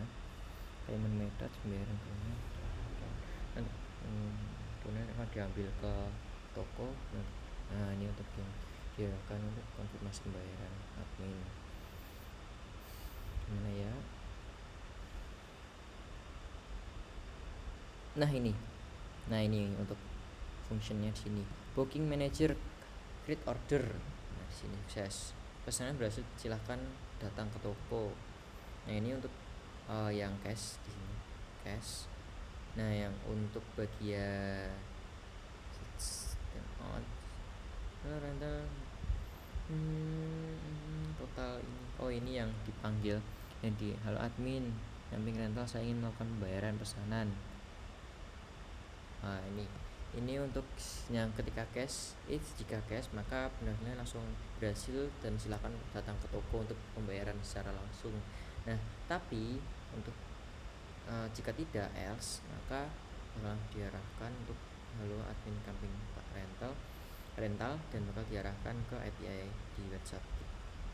payment method pembayaran kemudian akan diambil ke toko. Nah, ini untuk yang diarahkan untuk konfirmasi pembayaran admin mana ya. Nah, ini untuk functionnya di sini. Booking manager create order. Nah, di sini sukses. Pesanan berhasil, silahkan datang ke toko. Nah, ini untuk yang cash di sini. Cash. Nah, yang untuk bagian rental total ini. Ini yang dipanggil yang di halo admin, samping rental saya ingin melakukan pembayaran pesanan. Nah, ini untuk yang ketika cash, jika cash maka benar-benar langsung berhasil dan silakan datang ke toko untuk pembayaran secara langsung. Nah, tapi untuk jika tidak else maka bakal diarahkan untuk halo admin camping rental dan bakal diarahkan ke API di WhatsApp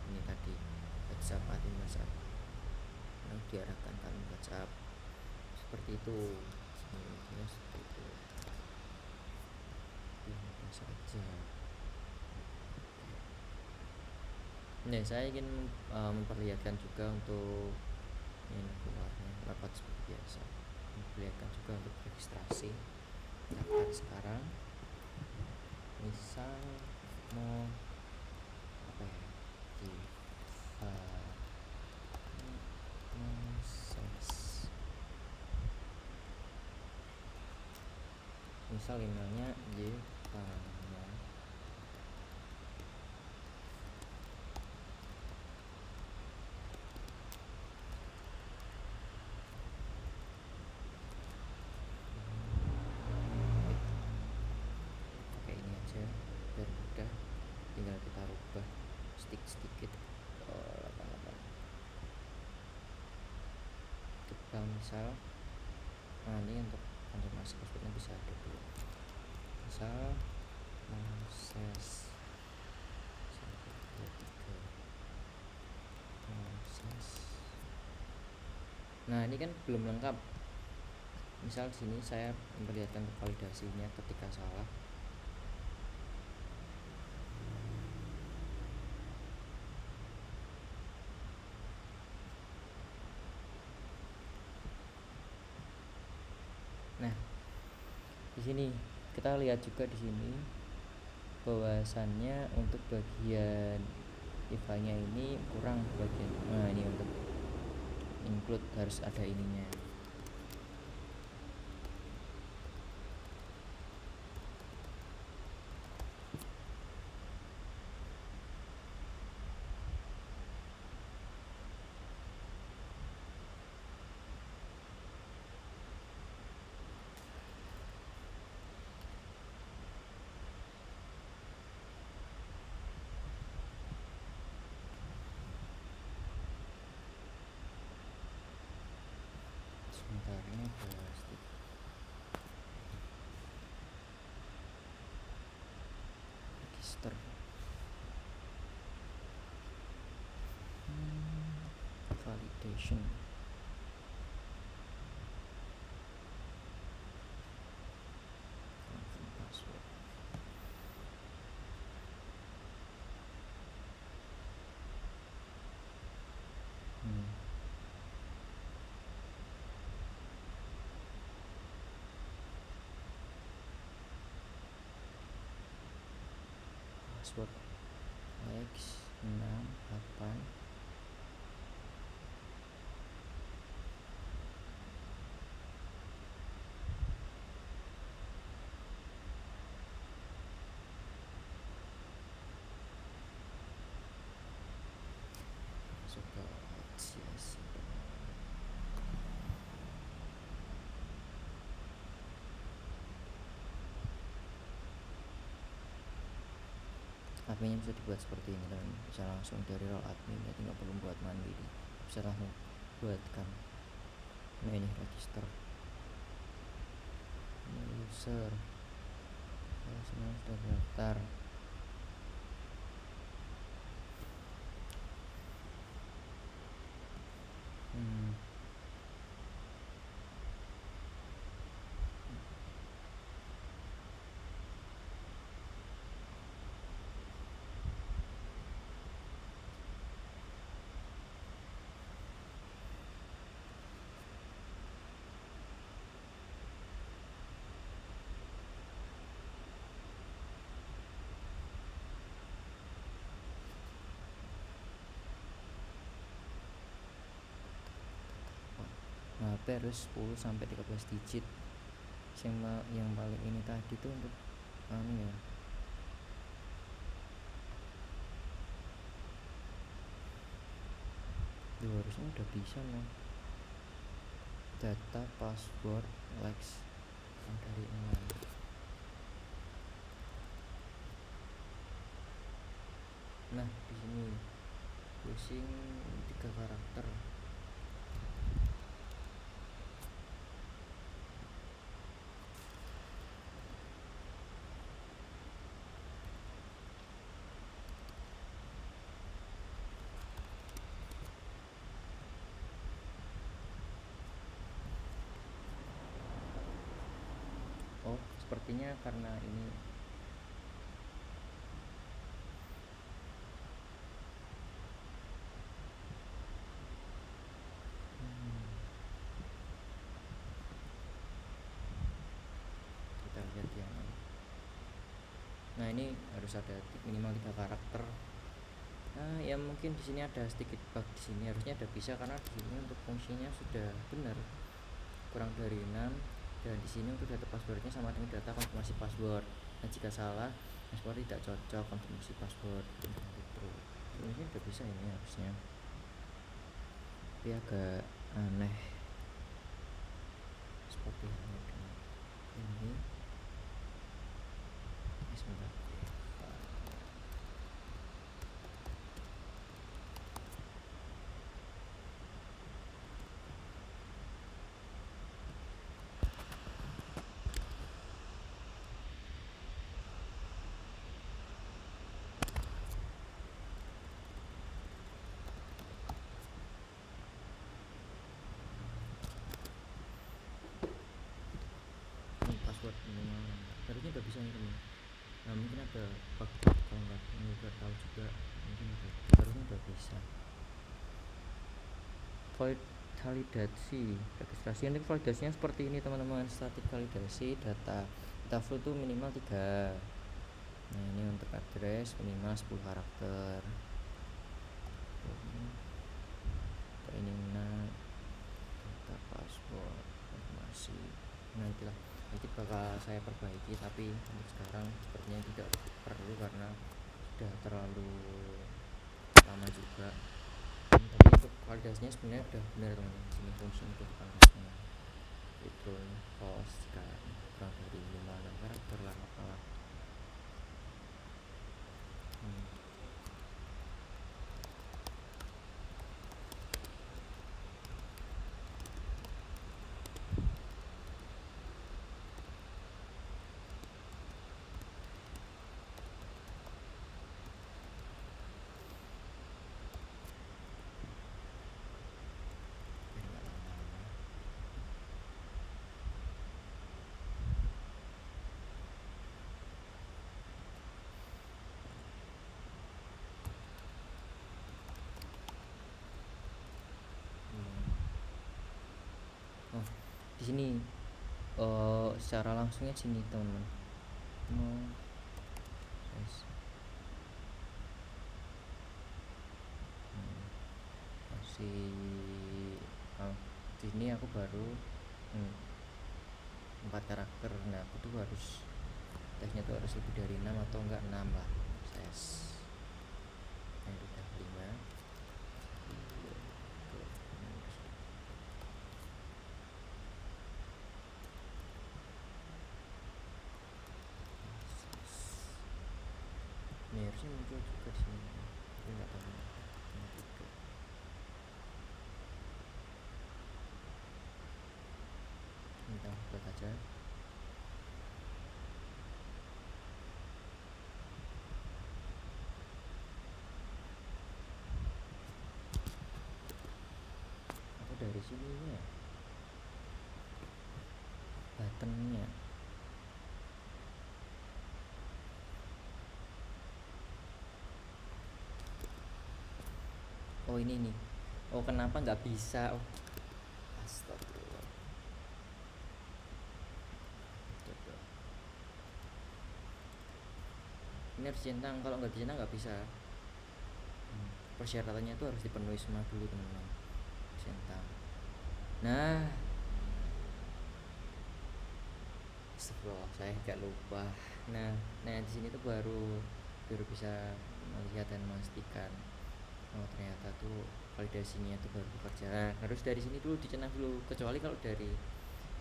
ini tadi, WhatsApp admin WhatsApp. Nah, diarahkan ke WhatsApp seperti itu. Seperti itu saja. Nah, saya ingin memperlihatkan juga untuk ini keluarnya rapat seperti biasa. memperlihatkan juga untuk registrasi. Daftar sekarang, misal mau apa ya, di misal emailnya Yvanya. Oke, ini aja biar mudah, tinggal kita rubah sedikit ke 88. Kita misal ini untuk konfirmasi passwordnya bisa ada dulu, misal proses 1, 2, 3 proses. Nah, ini kan belum lengkap. Misal di sini saya memperlihatkan validasinya ketika salah. Nah, di sini kita lihat juga di sini bahwasannya untuk bagian IVA-nya ini kurang bagian. Nah, ini untuk include harus ada ininya. Sebentar, ini plastik. Register. Validation. Confirm password. Password X68. Masuk ke CSI. Adminnya bisa dibuat seperti ini, dan bisa langsung dari role admin, jadi nggak perlu buat mandiri, bisa langsung buatkan. Nah, ini register user, semua sudah daftar. Nah, HP harus 10 sampai 13 digit. Yang paling ini tadi tuh untuk ya. Harusnya udah bisa loh. Data password Lex dari online. Nah, di sini using 3 karakter. Oh, sepertinya karena ini Nah ini harus ada minimal 3 karakter. Nah ya mungkin di sini ada sedikit bug, di sini harusnya ada bisa, karena di sini untuk fungsinya sudah benar, kurang dari 6. Dan di sini untuk data passwordnya sama dengan data konfirmasi password. Nah jika salah, password tidak cocok, konfirmasi password itu. Ini udah bisa ini harusnya, tapi agak aneh seperti halnya dengan ini. Sebentar. Ini password minimal harusnya udah bisa nih teman. Nah mungkin ada bug, kalau nggak ini udah tahu juga, mungkin harusnya udah bisa. Validasi registrasi, ini validasinya seperti ini teman-teman. Static validasi data full tuh minimal 3. Nah ini untuk address minimal 10 karakter. Ini data password informasi. Nah itulah, nanti bakal saya perbaiki, tapi untuk sekarang sepertinya tidak perlu karena sudah terlalu lama juga. Tapi untuk validasinya sebenarnya udah benar teman-teman. Sini fungsi untuk validasinya itu host kan kurang dari 5 karakter lah apalah. Oh di sini secara langsungnya sini teman-teman. Masih di sini aku baru 4 karakter. Nah aku tuh harus tesnya tuh harus lebih dari 6 atau enggak 6 lah. Tes yang udah 5. Ini harusnya muncul juga di sini, tapi nggak tahu. Kita buat aja. Atau dari sininya buttonnya. Oh ini nih. Oh kenapa nggak bisa? Oh astagfirullah. Coba. Ini harus centang, kalau nggak dicentang nggak bisa. Persyaratannya itu harus dipenuhi semua dulu teman-teman. Centang. Nah, astagfirullah, saya agak lupa. Nah di sini tuh baru bisa melihat dan memastikan. Oh ternyata tuh validasinya tuh baru bekerja. Nah, harus dari sini dulu dicentang dulu. Kecuali kalau dari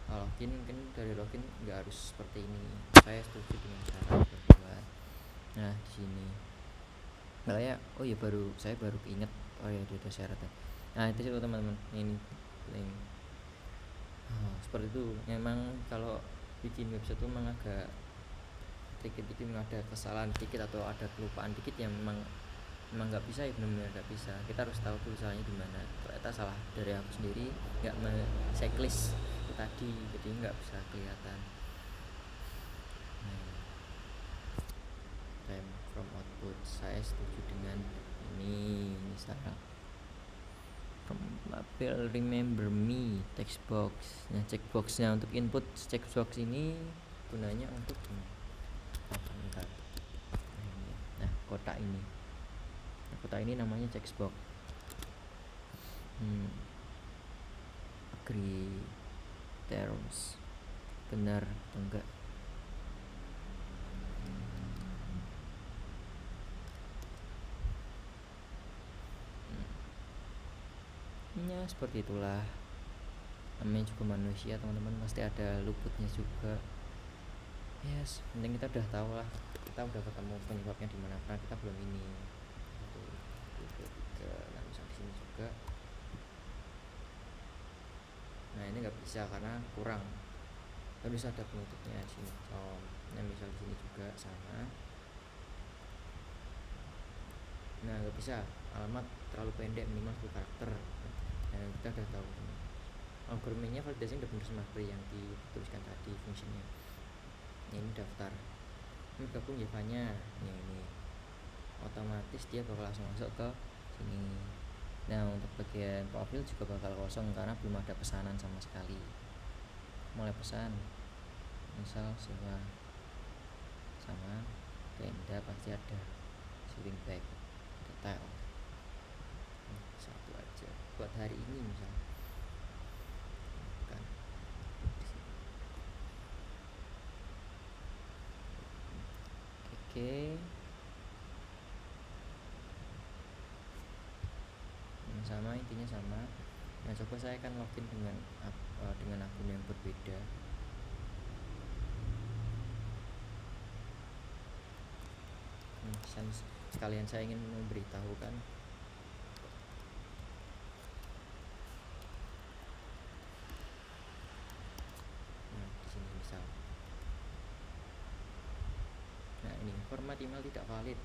login, mungkin dari login nggak harus seperti ini. Saya setuju dengan cara kedua. Nah di sini malah ya, oh ya saya baru inget, oh ya ada syaratnya. Nah itu sih teman-teman, ini link. Seperti itu. Memang kalau bikin website itu memang agak dikit-dikit ada kesalahan dikit atau ada kelupaan dikit yang memang nggak bisa, ya benar-benar nggak bisa. Kita harus tahu dulu salahnya di mana. Ternyata salah dari aku sendiri, nggak checklist itu tadi, jadi nggak bisa kelihatan. Time from output, saya setuju dengan ini misalnya from label remember me text box. Nah checkboxnya untuk input checkbox ini gunanya untuk bentar. kotak ini. Kotak ini namanya checkbox. Agree terms, benar atau enggak. Ya seperti itulah, namanya juga manusia teman-teman, pasti ada luputnya juga. Yes, penting kita udah tahu lah, kita udah ketemu penyebabnya di mana, karena kita belum ini. Nah misal di sini juga, nah ini nggak bisa karena kurang, harus ada penutupnya di sini. Nah misal di sini juga sama. Nah nggak bisa, alamat terlalu pendek, minimal 10 karakter. Nah kita udah tahu algoritmnya, validasi udah benar seperti yang dituliskan tadi fungsinya. Ini daftar, ini gabung Java-nya, ini otomatis dia bakal langsung masuk ke sini. Nah untuk bagian profil juga bakal kosong karena belum ada pesanan sama sekali. Mulai pesan, misal sewa sama tenda, pasti ada shipping bag detail. Satu aja buat hari ini misal kan. Oke. Sama, intinya sama. Nah coba saya akan login dengan akun yang berbeda. Sekalian saya ingin memberitahukan di sini misal. Nah ini format email tidak valid.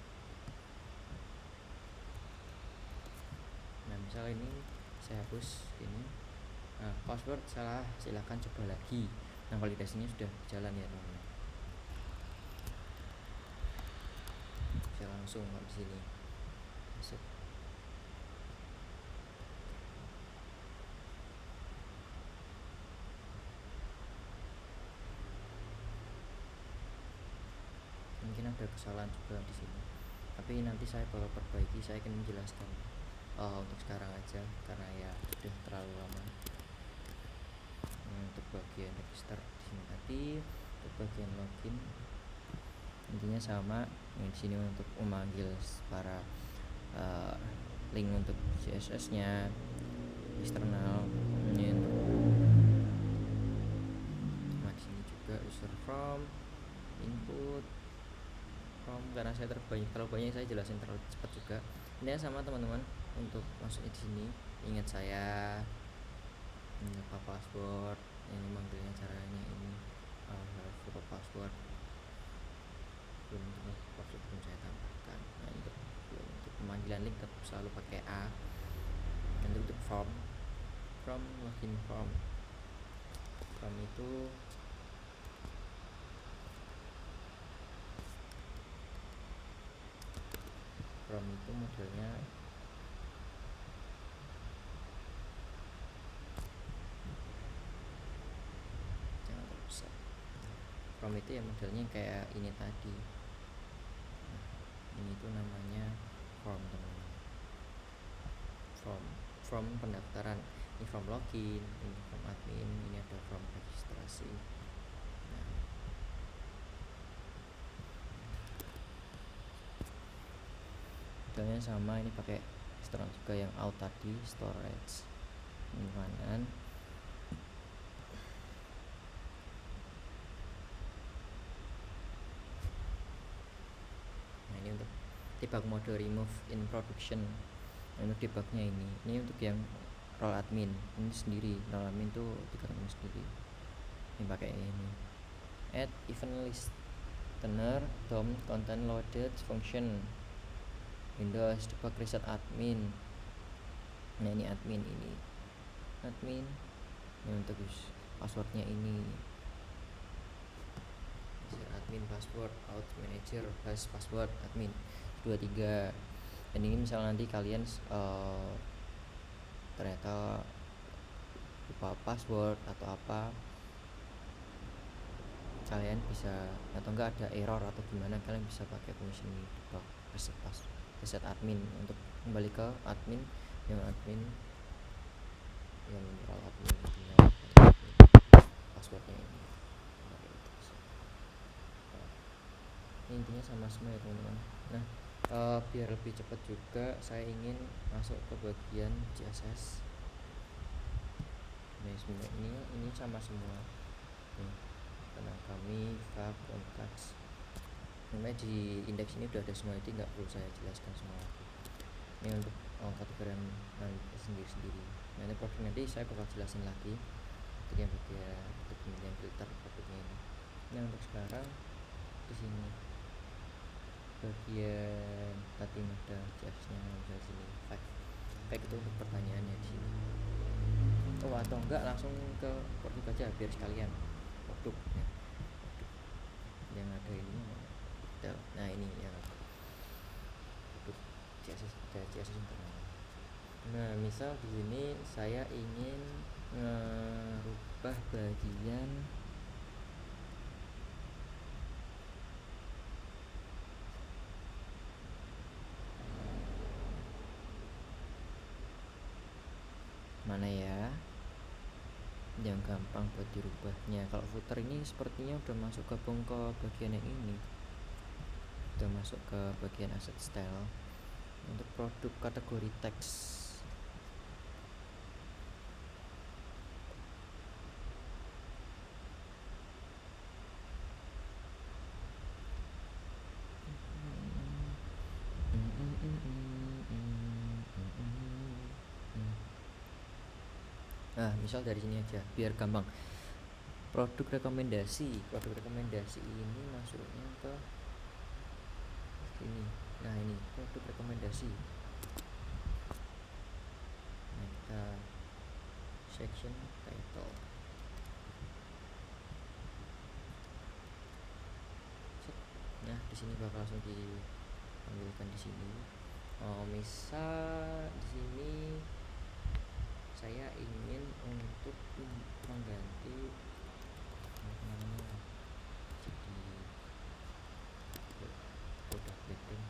Nah misal ini saya hapus ini. Nah, password salah, silahkan coba lagi. Nah validasinya sudah jalan ya teman-teman. Bisa langsung di sini masuk. Mungkin ada kesalahan juga di sini, tapi nanti saya bakal perbaiki. Saya akan menjelaskan untuk sekarang aja karena ya sudah terlalu lama. Untuk bagian register di sini tadi, untuk bagian login intinya sama. Di sini untuk memanggil para link untuk CSS-nya eksternal. Ini untuk di sini juga user from, input from, karena saya terlalu banyak saya jelasin terlalu cepat juga. Ini sama teman-teman, untuk masuk di sini ingat saya apa password, ini manggilnya caranya ini foto password belum saya tambahkan. Nah untuk pemanggilan link tetap selalu pakai A. Dan untuk from login from itu modelnya jangan terbesar. From itu ya modelnya kayak ini tadi. Nah, ini tuh namanya form teman-teman. From pendaftaran, ini from login, ini from admin, ini ada from registrasi. Modelnya sama, ini pakai eksternal juga yang out tadi, storage penyimpanan. Nah ini untuk debug mode remove in production. Nah, untuk debugnya ini untuk yang role admin ini sendiri. Role admin tuh dikatakan sendiri. Ini pakai ini add event listener DOM content loaded function Windows debug reset admin. Nah ini admin ini untuk passwordnya ini admin password out manager password admin 23. Dan ini misal nanti kalian ternyata lupa password atau apa, kalian bisa, atau enggak ada error atau gimana, kalian bisa pakai fungsi ini debug. reset admin. Untuk kembali ke admin yang merawat admin passwordnya ini. Ini intinya sama semua ya teman-teman. Nah, biar lebih cepat juga saya ingin masuk ke bagian CSS. Nah, ini sama semua. Karena kami fab kontaks. Namanya di indeks ini udah ada semua, itu nggak perlu saya jelaskan semua lagi. Ini untuk kategorian sendiri. Nah, ini produk nanti saya bakal jelasin lagi untuk yang bagian pemilihan filter produknya ini. Nah, untuk sekarang di sini bagian tadi ada CSS-nya di sini. Baik itu untuk pertanyaannya di sini. Atau enggak langsung ke produk aja biar sekalian produk ya. Yang ada ini nah ini yang produk CSS internal. Nah, misal di sini saya ingin merubah bagian mana ya yang gampang buat dirubahnya. Kalau footer ini sepertinya udah masuk gabung ke bagian yang ini, udah masuk ke bagian asset style. Untuk produk kategori teks, nah misal dari sini aja biar gampang. Produk rekomendasi ini masuknya ke sini. Nah, ini produk rekomendasi. Nah, kita section title. Nah, di sini bakal langsung ditampilkan di sini. Misal di sini saya ingin untuk mengganti namanya jadi produk heading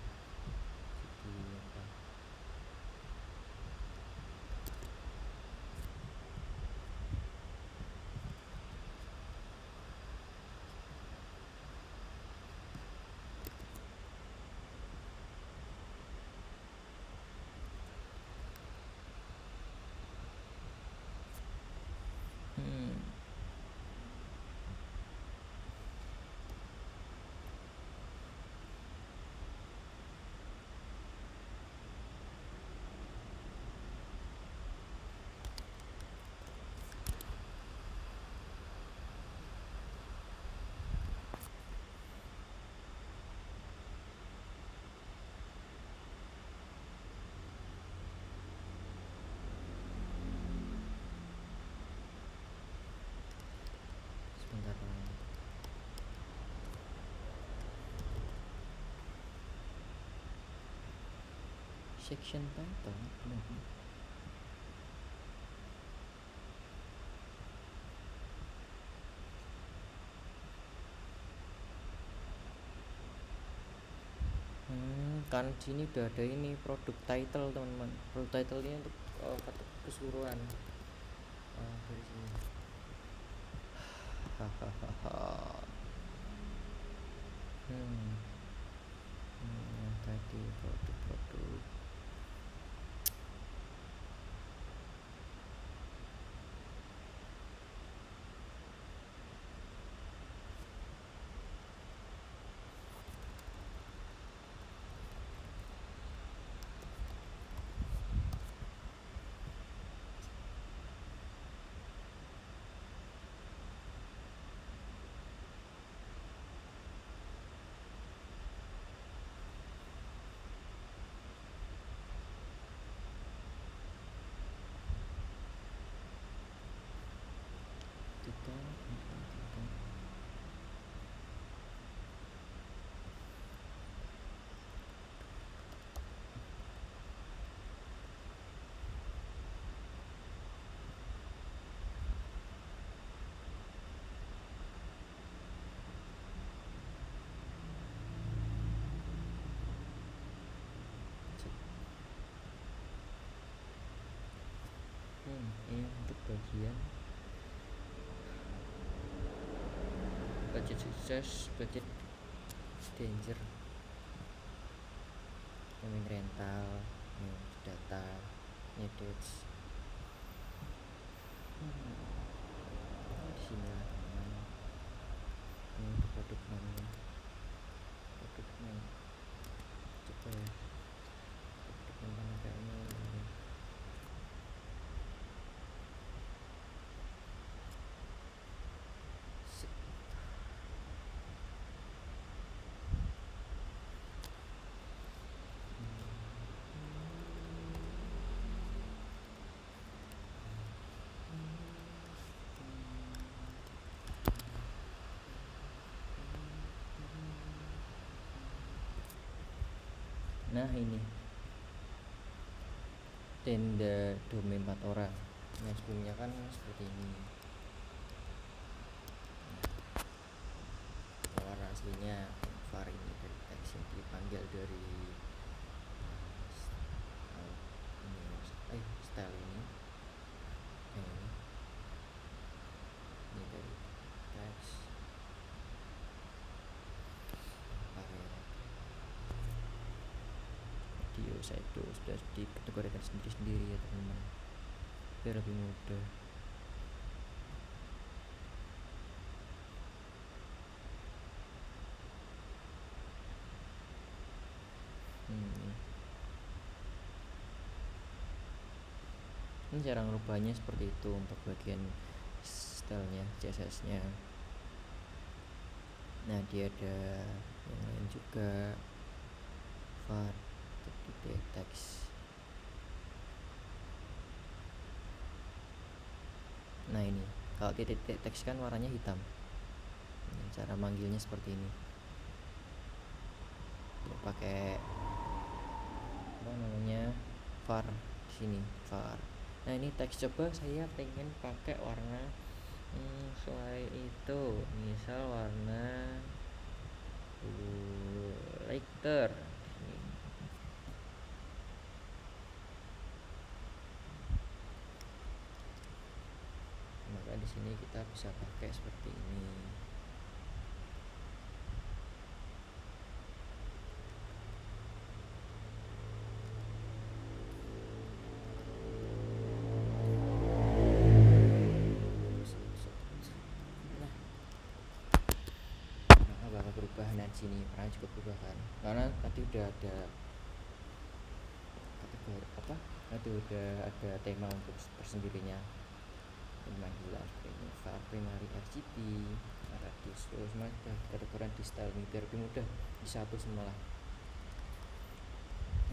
jadi apa, sebentar. Section title kan sini udah ada ini produk title teman-teman. Produk title ini untuk keseluruhan dari sini. Tadi produk budget sukses, budget danger, naming rental, data, edits. Di sini lah teman-teman. Ini produk namanya, produk name. Coba ya, produk mana kayaknya ini. Nah ini tenda domain 4 orang. Nah sebelumnya kan seperti ini. Warna aslinya var ini dari teks yang dipanggil dari style ini. Ini dari teks video saya itu sudah dikategorikan sendiri-sendiri ya teman-teman, biar lebih mudah. Ini cara ngerubahnya seperti itu untuk bagian stylenya, CSS nya. Nah dia ada yang lain juga, var, titik teks. Nah ini kalau titik teks kan warnanya hitam. Ini cara manggilnya seperti ini, dia pakai apa namanya, var di sini, var. Nah ini teks, coba saya pengen pakai warna selain itu, misal warna lighter. Maka di sini kita bisa pakai seperti ini. Bahan sini karena juga berubah kan, karena tadi udah ada kategori apa, tadi udah ada tema untuk tersendirinya, pemanggilan seperti ini, var primary RGB, radius, terus sudah kategorikan di style ini biar lebih mudah, di satu semua lah.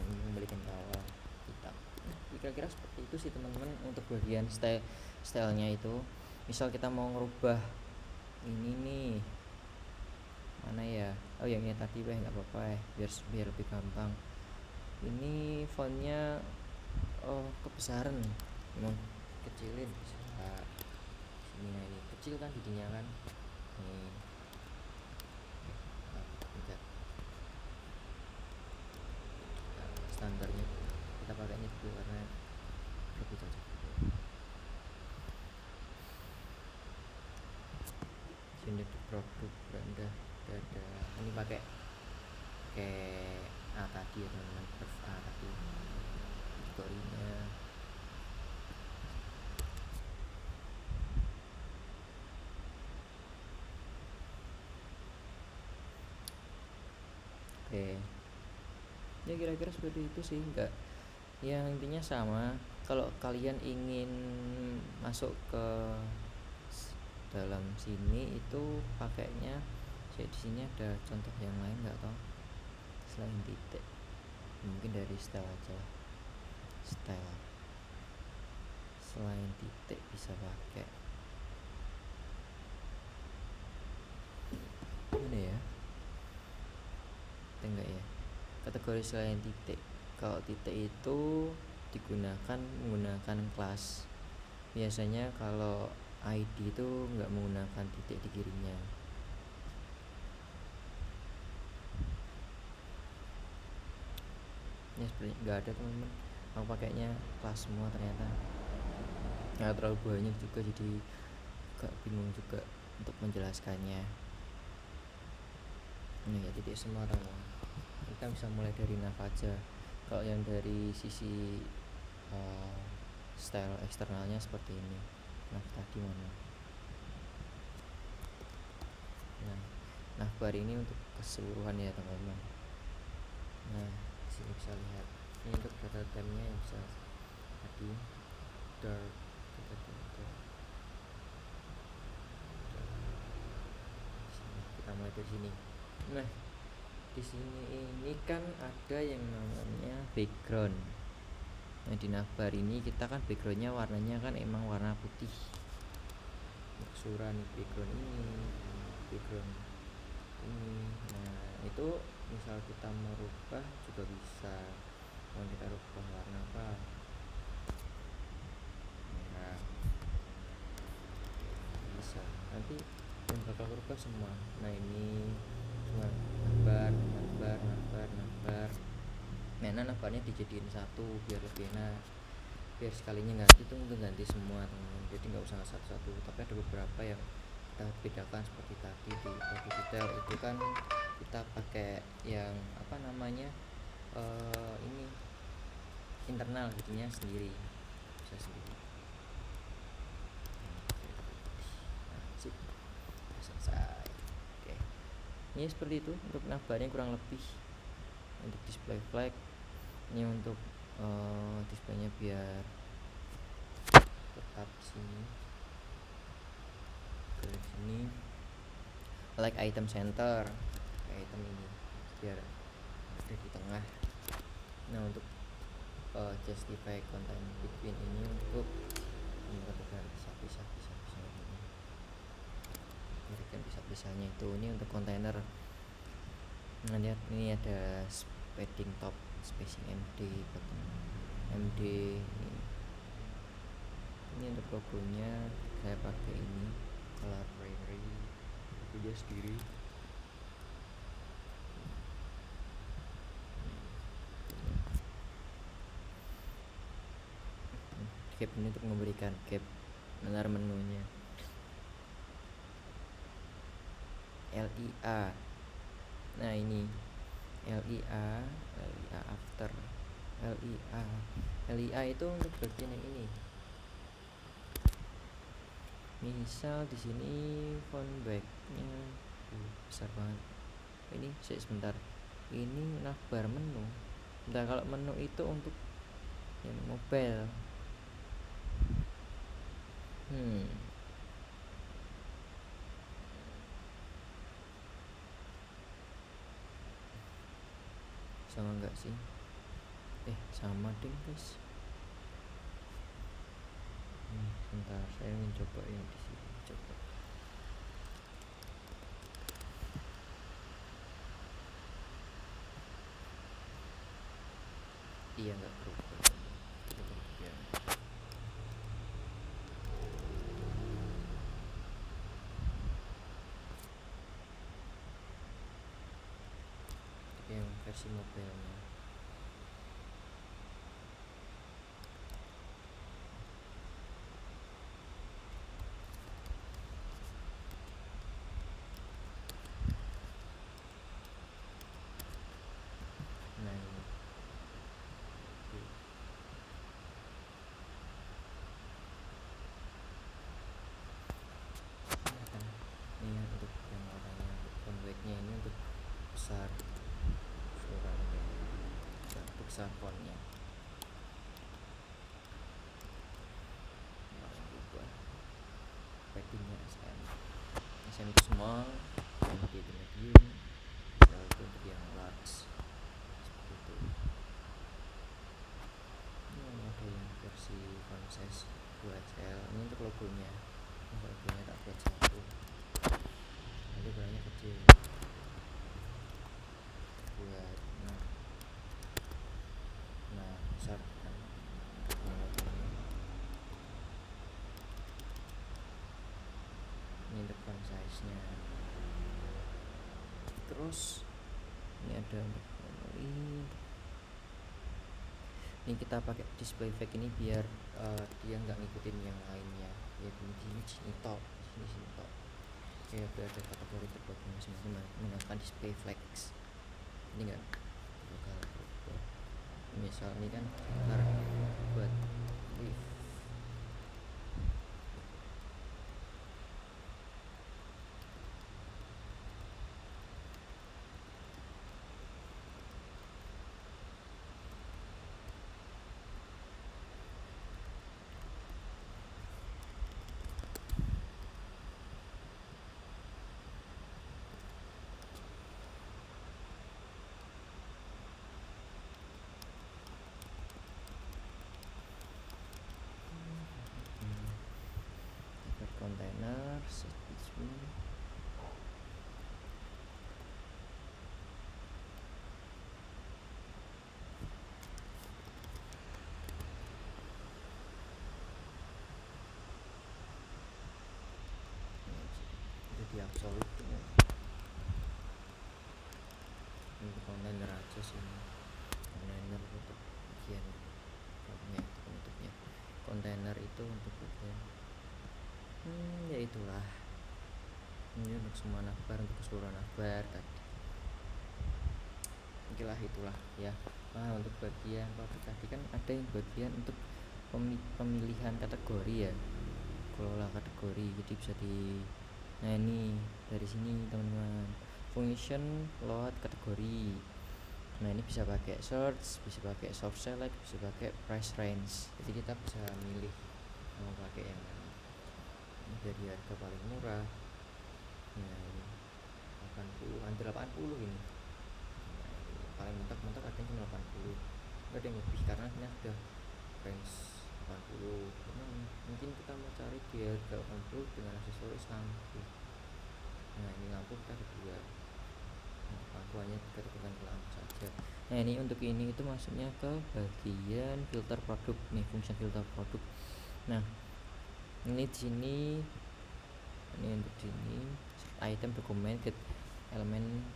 Ini membalikan ke awal hitam. Kira-kira seperti itu sih teman-teman untuk bagian stylenya itu. Misal kita mau ngerubah ini nih, mana ya, oh yang ini tadi nggak apa-apa biar lebih gampang. Ini fontnya kebesaran, memang kecilin bisa sini. Nah ini kecil kan jadinya kan, nih standarnya kita pakainya dulu karena lebih cocok. Sini produk Branda ada, ini pakai A tadi ya teman-teman, curve A tadi kategorinya. Oke, ya kira-kira seperti itu sih, enggak yang intinya sama. Kalau kalian ingin masuk ke dalam sini itu pakainya, jadi di sini ada contoh yang lain nggak tahu selain titik, mungkin dari style aja, style selain titik bisa pakai mana ya, enggak ya, kategori selain titik. Kalau titik itu digunakan menggunakan kelas, biasanya kalau ID itu nggak menggunakan titik di kirinya. Ya seperti nggak ada teman-teman, aku pakainya kelas semua ternyata, nggak terlalu banyak juga jadi gak bingung juga untuk menjelaskannya. Ini ya titik semua teman-teman. Kita bisa mulai dari nav aja. Kalau yang dari sisi style eksternalnya seperti ini, nav tadi mana. Nah, navbar ini untuk keseluruhan ya teman-teman. Nah, di sini bisa lihat ini untuk data temnya yang bisa tadi dark, kita mulai dari sini. Nah, di sini ini kan ada yang namanya background. Nah, di navbar ini kita kan backgroundnya warnanya kan emang warna putih. Maksura nih background ini, background ini. Nah, itu misal kita mau rubah juga bisa. Mau kita rubah warna apa? Merah. Bisa. Nanti yang bakal rubah semua. Nah, ini cuma navbar. Nah, navbarnya dijadiin satu biar lebih enak. Biar sekalinya ganti itu untuk ganti semua teman-teman. Jadi nggak usah satu-satu. Tapi ada beberapa yang kita bedakan seperti tadi di body detail itu kan kita pakai yang apa namanya ini internal jadinya sendiri, bisa sendiri. Nah, sip, selesai. Oke, ini seperti itu untuk navbarnya kurang lebih. Untuk display flag ini untuk displaynya biar tetap sini ke sini, like item center, item ini biar ada di tengah. Nah, untuk justify content between ini untuk membuatkan pisah ini, berikan pisahnya itu ini untuk kontainer. Nah, lihat ini ada padding top, spacing MD, MD ini untuk logonya saya pakai ini color primary punya sendiri. Cap ini untuk memberikan cap benar menunya. LIA, nah ini LIA after. LIA itu untuk bagian yang ini. Misal di sini font backnya besar banget. Ini sebentar. Ini navbar menu. Nah, kalau menu itu untuk yang mobile. Sama enggak sih? Sama ding guys. Sebentar, saya ingin coba yang di sini. Coba. Iya, enggak berubah. Ya. Yang versi mobilenya. Nah, ini. Ini untuk yang warnanya, font backnya ini untuk besar suaranya, untuk besar fontnya. Paddingnya SM itu small, MD itu medium, XL itu untuk yang large, seperti itu. Ini ada yang versi font size 2XL, ini untuk logonya. Logonya tak buat satu, nanti ukurannya kecil buat nah besar kan logonya. Ini untuk font size nya. Terus ini ada untuk ini kita pakai display flag ini biar dia nggak ngikutin yang lainnya ya. Sini tok. ada kategori terbagi masing-masing menggunakan display flags. Ini enggak bakal berubah. Misal ini kan ntar buat live kontainer jadi absolut untuk kontainer aja sih, kontainer untuk bagian bentuknya kontainer itu untuk bagian ya itulah, ini untuk semua navbar, untuk keseluruhan navbar tadi. Itulah ya. Nah, untuk bagian tadi kan ada yang bagian untuk pemilihan kategori ya, kelola kategori, jadi bisa nah ini dari sini teman-teman, function load kategori. Nah ini bisa pakai search, bisa pakai soft select, bisa pakai price range, jadi kita bisa milih mau pakai yang mana. Ini dari harga paling murah, nah ini 80 ini. Nah, ini paling mentok ada yang 80, ada yang lebih karena ini ada range 80. Mungkin kita mau cari di harga 80 dengan aksesoris lampu. Nah ini lampu kita ada 2, lampu hanya diketikkan ke lampu saja. Nah ini untuk ini itu masuknya ke bagian filter produk nih, fungsi filter produk. Nah ini di sini, ini untuk sini item dokumen get elemen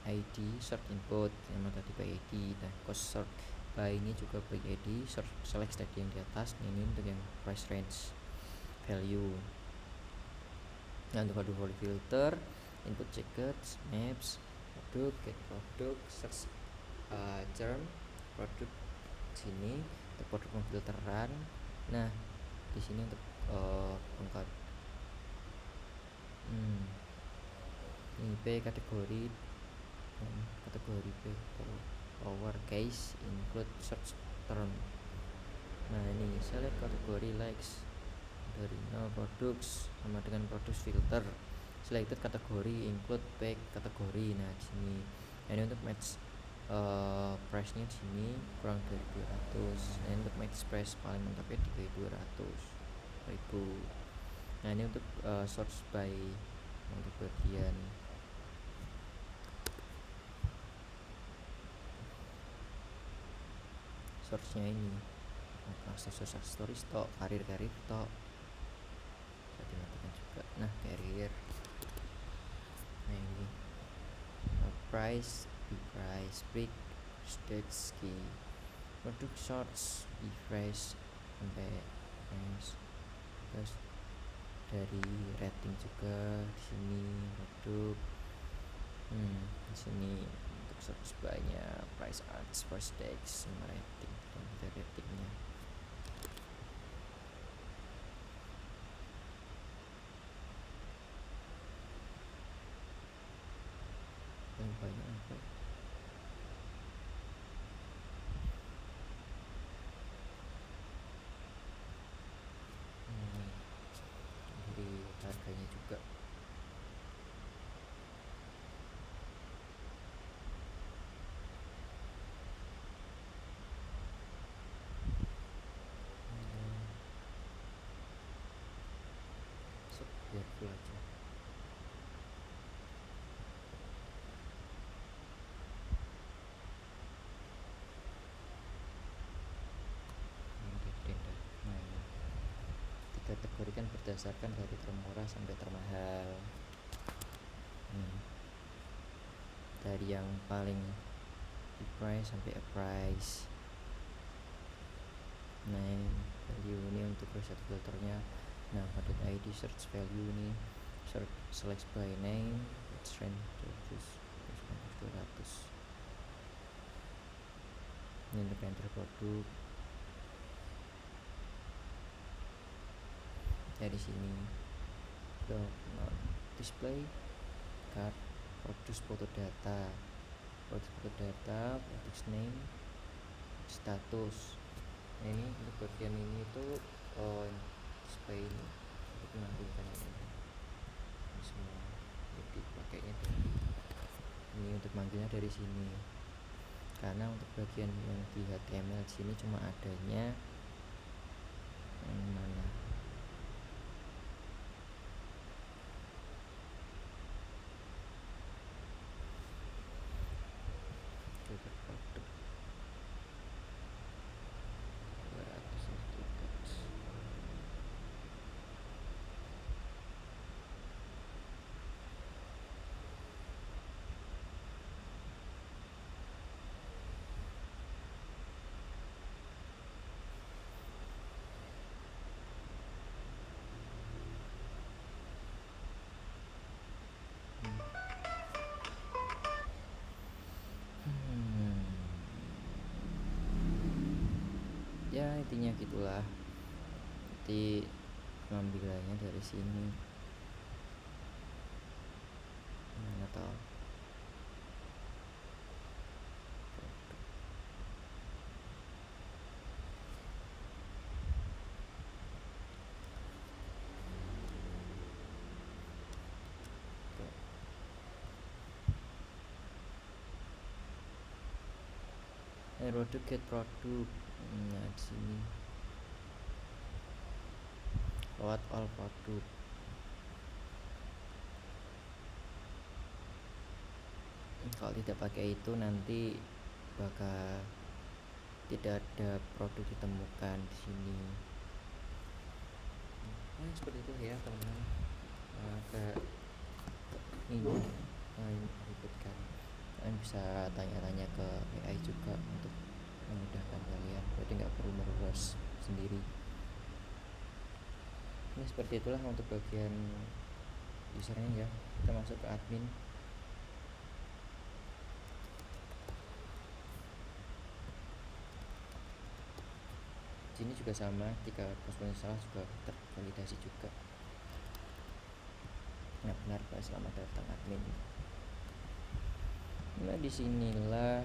ID search input yang tadi by ID. Nah cost sort by ini juga by ID, search select tadi yang di atas. Ini untuk yang price range value. Nah untuk value filter input checked maps produk get produk search term produk sini untuk produk pemfilteran. Nah di sini untuk pengkat ini P kategori P power case include search term. Nah ini select kategori likes dari no products sama dengan produk filter, selected kategori include pack kategori. Nah di sini ini untuk match price nya di sini kurang dari 200. Nah untuk match price paling mentoknya di 200.000. Nah ini untuk source by untuk bagian source nya ini aksesoris stok, karir stok bisa dimatikan juga. Nah carrier, nah ini price break stage key produk shorts price sampai terus dari rating juga di sini produk di sini untuk search banyak price arts first stage sama rating dan dari ratingnya. Yang banyak apa dari harganya juga. Biar full aja. Dikategorikan berdasarkan dari termurah sampai termahal. Dari yang paling di price sampai a price. Nah value ini untuk reset filternya. Nah pada ID search value ini select by name, strength 200. Ini untuk enter produk. Dari sini ke display card, produce foto data, produce name, status. Nah, ini untuk bagian ini itu display ini untuk menampilkan ini semua. Jadi pakainya dari ini untuk manggilnya dari sini, karena untuk bagian yang di HTML di sini cuma adanya mana produk 200 ya intinya gitulah. Nanti pengambilannya dari sini mana tahu produk get produk. Nah di sini load all produk. Kalau tidak pakai itu nanti bakal tidak ada produk ditemukan di sini. Nah, seperti itu ya teman-teman. Agak ini ribetkan. Kalian bisa tanya-tanya ke AI juga untuk memudahkan kalian, jadi nggak perlu meruas sendiri. Ini seperti itulah untuk bagian usernya ya. Kita masuk ke admin. Sini juga sama, ketika password salah juga tervalidasi juga. Nah, benar Pak, selamat datang admin. Nah, disinilah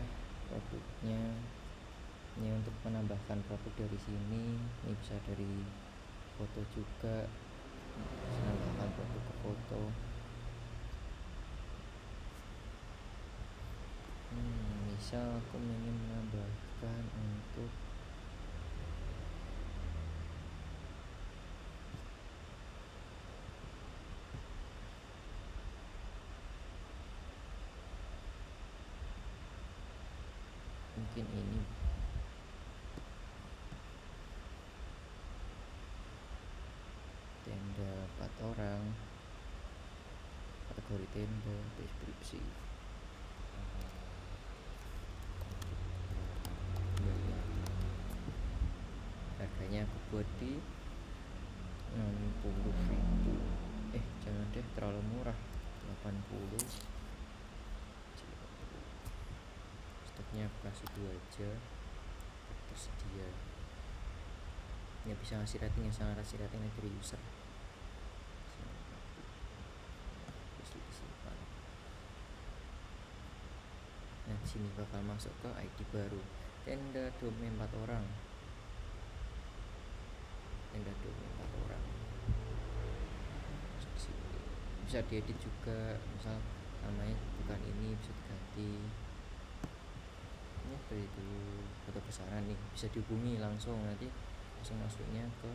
produknya. Ini untuk menambahkan produk dari sini. Ini bisa dari foto juga, bisa menambahkan produk ke foto. Misal aku ingin menambahkan untuk mungkin ini tenda 4 orang, kategori tenda, deskripsi. Harganya aku buat di 60.000. Jangan deh, terlalu murah, 80. Stoknya aku kasih 2 aja, tersedia. Ya bisa ngasih rating, yang sangat ngasih rating dari user. Nah di sini bakal masuk ke ID baru, tenda domain 4 orang. Bisa diedit juga, misal namanya bukan ini, bisa diganti. Ini seperti itu, foto besaran nih bisa dihubungi langsung, nanti langsung masuknya ke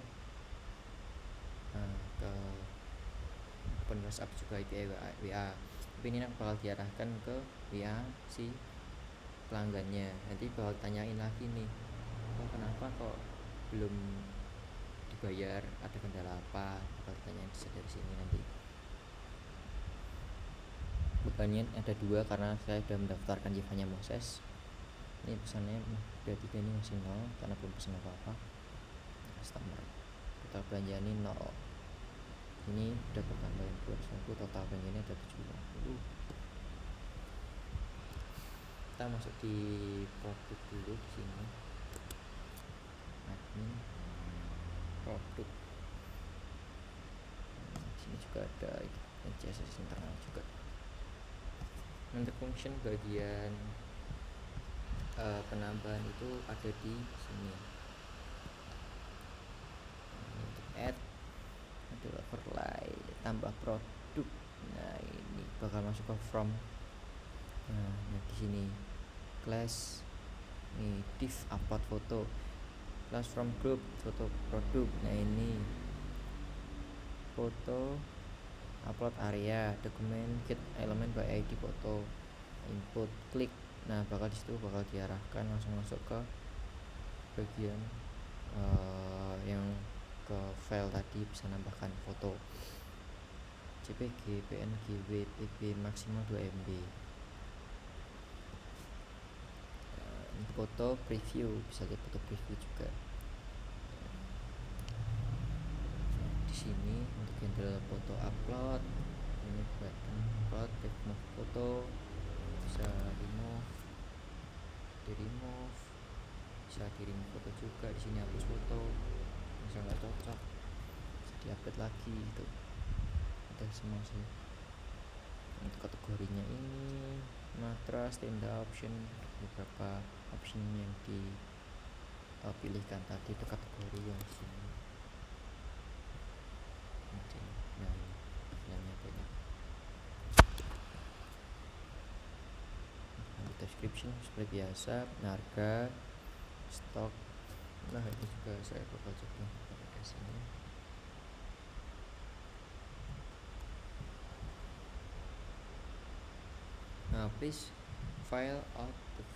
open WhatsApp juga, IP WA. Tapi ini bakal diarahkan ke WA si pelanggannya. Nanti bakal tanyain lagi nih, kenapa kok belum dibayar, ada kendala apa, bakal ditanyain dari sini nanti. Bebannya ada 2 karena saya sudah mendaftarkan Jivanya Moses. Ini pesannya udah 3, ini masih 0 karena belum pesan apa-apa. Customer total belanja ini 0. Ini udah pertambahan 250, total pengennya ada 750. Kita masuk di produk dulu di sini. Admin produk. Di sini juga ada CSS internal juga. Untuk function bagian penambahan itu ada di sini. Untuk add ada overlay, tambah produk. Nah ini bakal masuk ke from. Nah di sini class ini div upload foto, class from group foto produk. Nah ini foto upload area, dokumen get element by ID foto, input klik. Nah bakal disitu bakal diarahkan langsung masuk ke bagian yang ke file tadi, bisa nambahkan foto JPG, PNG, WPG maksimal 2 MB. Foto preview, bisa lihat foto preview juga. Di sini untuk handle foto upload, ini button upload, remove foto, bisa remove, di remove, bisa di remove foto juga. Di sini hapus foto, misal nggak cocok bisa diupload lagi gitu. Udah semua sih. Untuk kategorinya ini matras, tenda option, beberapa option yang dipilihkan tadi itu kategori yang di sini. Nah ini filenya banyak. Untuk description seperti biasa, harga, stok. Nah ini juga saya bakal coba pakai sini. Nah, please file out the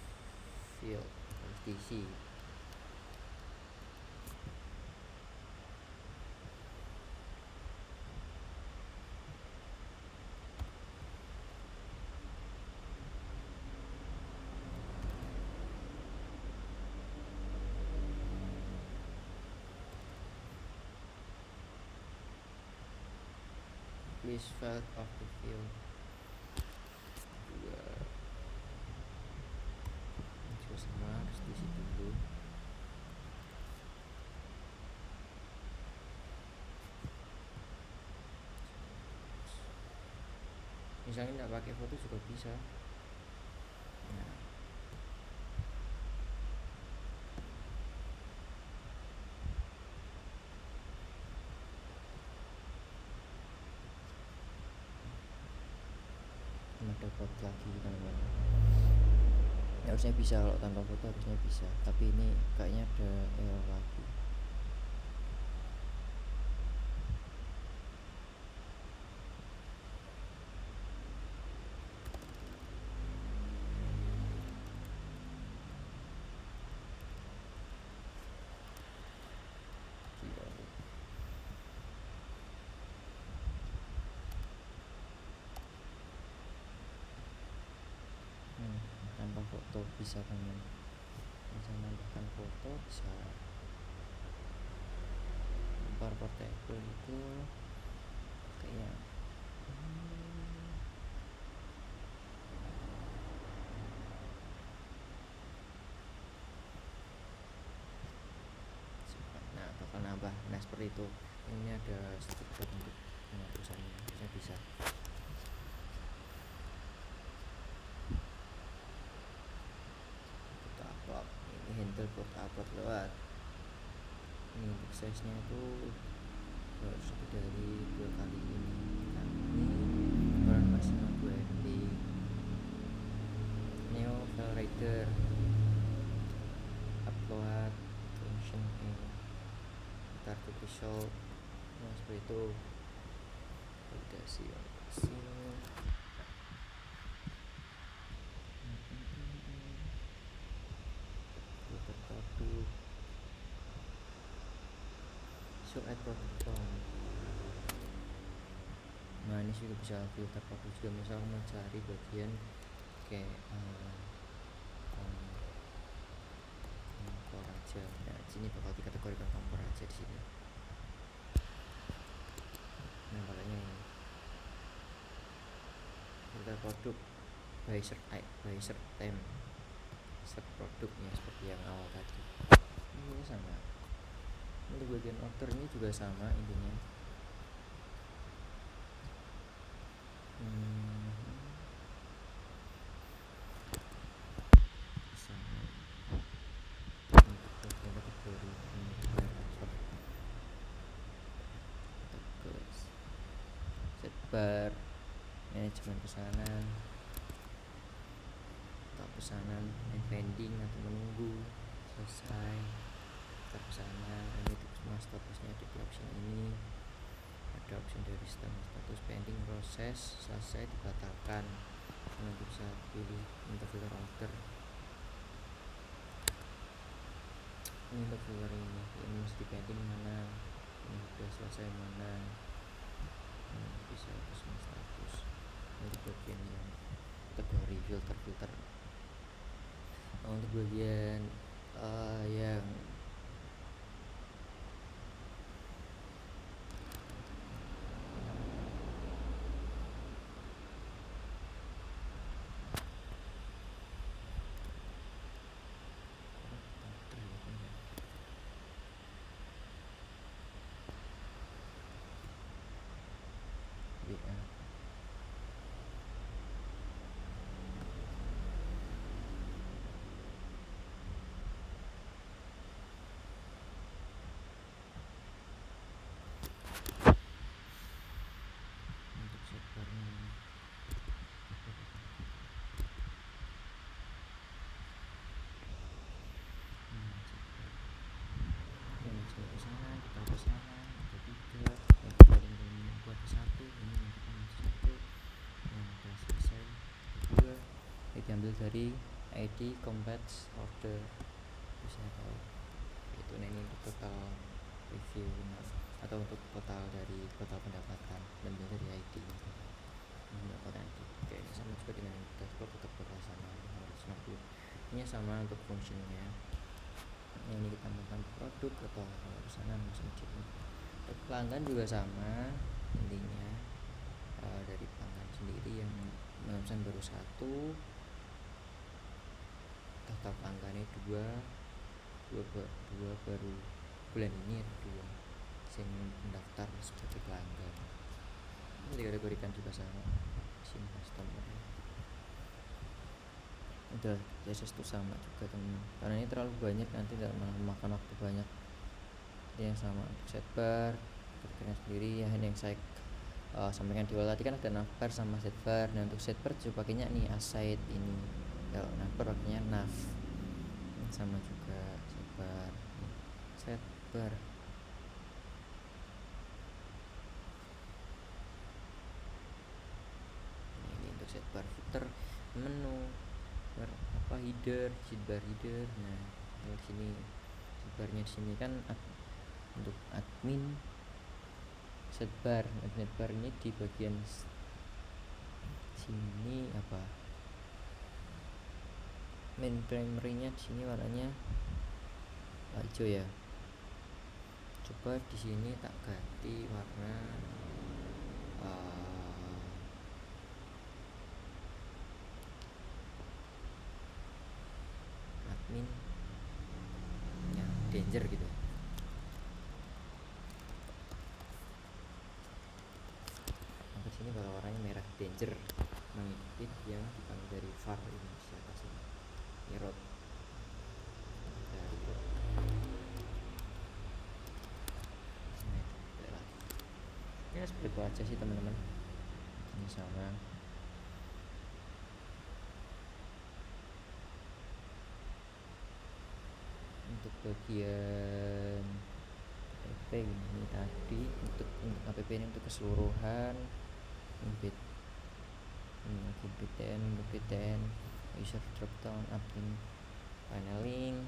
field harus diisi. Please fill out the field. Juga sama harus diisi dulu. Misalnya nggak pakai foto juga bisa. Nah, ada bot lagi teman-teman. Harusnya bisa, kalau tanpa foto harusnya bisa, tapi ini kayaknya ada error lagi. Tanpa foto bisa teman, bisa nambahkan foto, bisa portable itu kayak nah bakal nambah. Nah seperti itu. Ini ada sedikit untuk penghapusannya, bisa foto upload. Ini handle foto upload lewat ini. Untuk size nya itu harus lebih dari 2 kali ini. Nah ini ukuran maksimal 2 MB. Neo file writer, upload function in target result. Nah seperti itu. Validasi filter produk, show at product form. Nah ini juga bisa filter produk juga, misal mencari bagian kayak kompor aja. Nah di sini bakal dikategorikan kompor aja di sini. Nah tambahannya ini filter produk by search term, search produknya seperti yang awal tadi. Ini sama untuk bagian order ini juga sama intinya. Sama untuk bagian kategori terus sidebar manajemen pesanan atau pesanan yang pending atau menunggu selesai pesanan. Ini semua statusnya di option ini. Ada option dari status pending, proses, selesai, dibatalkan. Nanti bisa pilih untuk filter order. Ini untuk filter ini mesti pending mana, ini sudah selesai mana. Ini bisa semua status. Untuk bagian yang kategori filter. Untuk bagian yang diambil dari ID complex order bisa tahu itu. Nah ini untuk total review atau untuk total dari total pendapatan diambil dari ID pendapatan ID. Oke, ini sama juga dengan dashboard, tetap sama 150. Ini sama untuk fungsinya. Ini kita tambahkan produk atau pesanan mesin untuk pelanggan juga sama intinya. Dari pelanggan sendiri yang memesan baru 1, total pelanggannya 2 baru bulan ini ada 2 yang mendaftar sebagai pelanggan. Ini dikategorikan juga sama sini customer. Udah CSS itu sama juga teman, karena ini terlalu banyak nanti tidak memakan waktu banyak. Ini yang sama untuk sidebar kategorinya sendiri ya. Ini yang saya sampaikan di awal tadi kan ada navbar sama sidebar. Nah untuk sidebar juga pakainya nih aside ini. Kalau navbar pakainya nav. Sama juga sidebar. Ini untuk sidebar footer menu header, sidebar header. Nah di sini sidebarnya di sini kan untuk admin sidebar ini di bagian sini apa main primary-nya di sini warnanya hijau ya. Coba di sini tak ganti warna admin ya danger gitu. Sampai sini kalau warnanya merah danger, mengikuti yang dipanggil dari var ini siapa sih error dari ya seperti itu aja sih teman-teman. Ini sama untuk bagian app ini tadi untuk app ini untuk keseluruhan BTN user dropdown admin paneling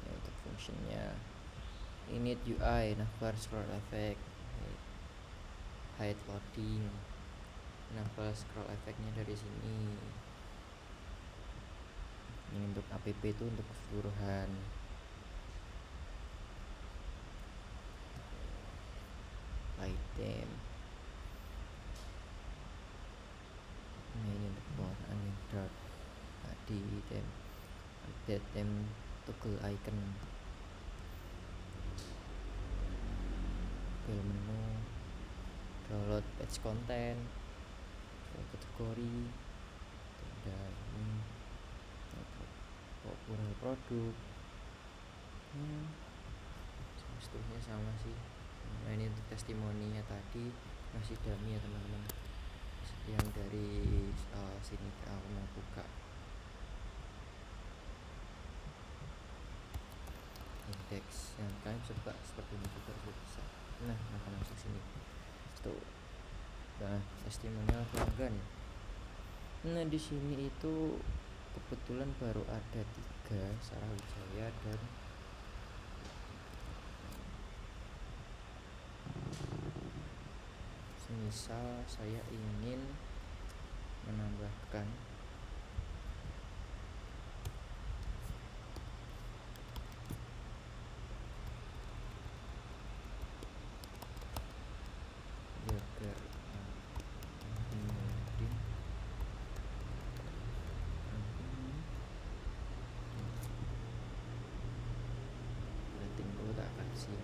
ya. Untuk fungsinya init UI, navbar, scroll effect, hide loading. Navbar scroll effectnya dari sini. Ini untuk app itu untuk keseluruhan. item. Nah ini untuk pewarnaan yang dark tadi, item update item toggle icon, file menu, download page content, kategori, ada ini populer produk, seterusnya sama sih. Nah ini untuk testimoninya tadi masih dummy ya teman-teman, yang dari sini aku mau buka indeks yang kalian coba seperti ini juga bisa. Nah akan masuk sini tuh. Nah testimonial pelanggan. Nah di sini itu kebetulan baru ada 3, Sarah Wijaya dan semisal saya ingin menambahkan burger rating dulu tak kasih.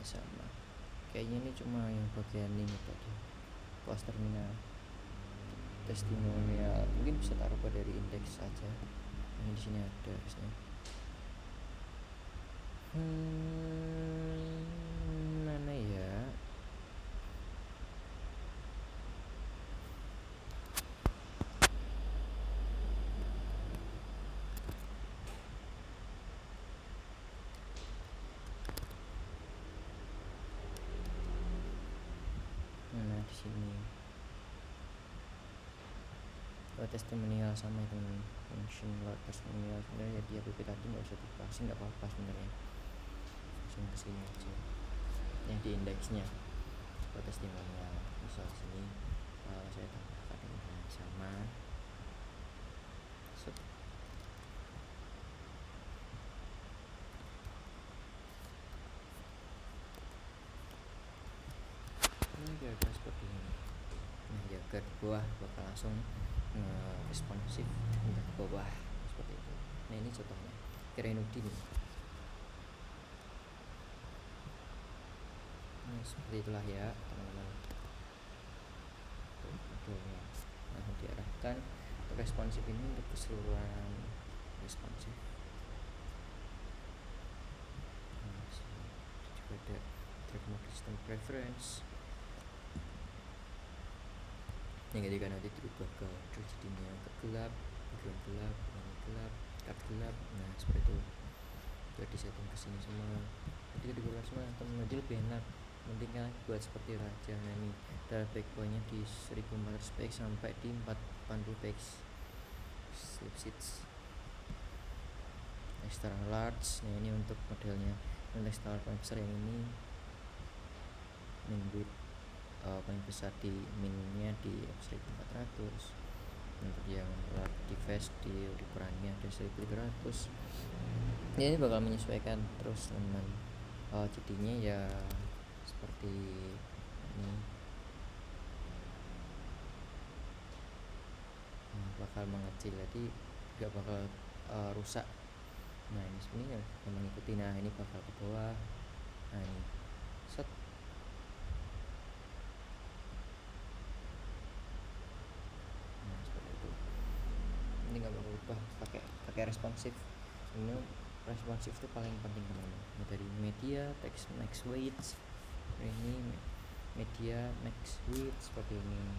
Sama kayaknya ini cuma yang bagian ini tadi pos terminal testimonial, mungkin bisa taruh dari indeks saja. Ini di sini ada biasanya. Mana ya? Nah di sini testimonial sama teman function load testimonial. Sebenarnya di app tadi nggak usah dibahas, nggak apa-apa sebenarnya, langsung ke sini aja yang di indeksnya testimonial. Misal sini saya tambahkan dengan sama ini kira-kira seperti ini. Nah ya ke bawah bakal langsung responsif ke bawah seperti itu. Nah ini contohnya Kerenudin. Nah seperti itulah ya teman-teman modelnya. Nah diarahkan untuk responsif ini untuk keseluruhan responsif. Nah sini juga ada track mode system preference yang ketika nanti berubah ke jadinya ke gelap, background gelap, warna gelap, cut gelap. Nah seperti itu jadi setting kesini semua. Nanti ketika semua teman-teman jadi lebih enak, mending kan buat seperti raja. Nah ini darah backbone-nya di 1400 px sampai di 480 px slip sheets extra large. Nah ini untuk modelnya yang extra paling besar yang ini min width paling besar di minnya di 1400. Untuk yang large device di ukurannya ada 1300. Ya, ini bakal menyesuaikan terus teman. Jadinya ya seperti ini. Nah, bakal mengecil, jadi gak bakal rusak. Nah ini sebenarnya mengikuti. Nah ini bakal ke bawah. Nah ini set. Nah seperti itu. Ini nggak bakal ubah, pakai responsif. Ini responsif itu paling penting teman-teman. Dari media text max weight, ini media max width seperti ini.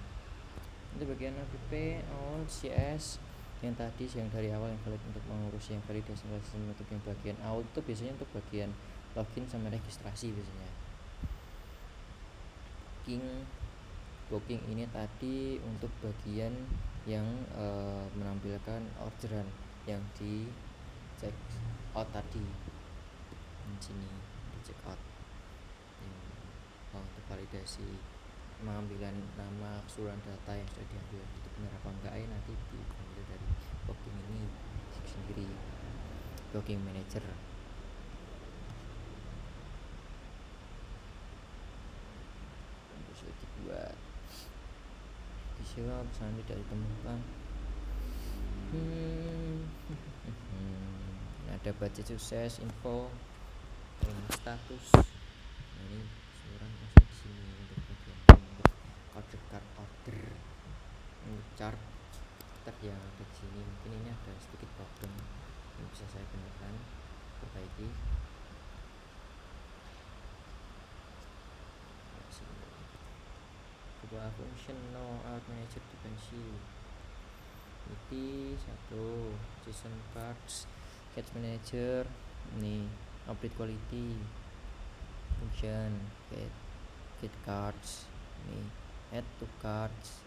Untuk bagian app all CS yang tadi yang dari awal yang valid untuk mengurus yang validasi sistem. Untuk yang bagian out itu biasanya untuk bagian login sama registrasi biasanya. Booking ini tadi untuk bagian yang menampilkan orderan yang di check out tadi. Di sini di check out untuk validasi pengambilan nama, keseluruhan data yang sudah diambil itu benar apa enggak ya, nanti diambil dari booking ini sendiri, booking manager. Bisa dibuat disewa pesanan tidak ditemukan. Ada budget sukses, info, status. Nah, ini keseluruhan masuk di sini untuk bagian untuk order untuk chart yang ada di sini. Mungkin ini ada sedikit problem yang bisa saya benakan, perbaiki. Coba function no out manager dependency ini satu JSON cards catch manager, ini update quality function get cards, ini add to cards,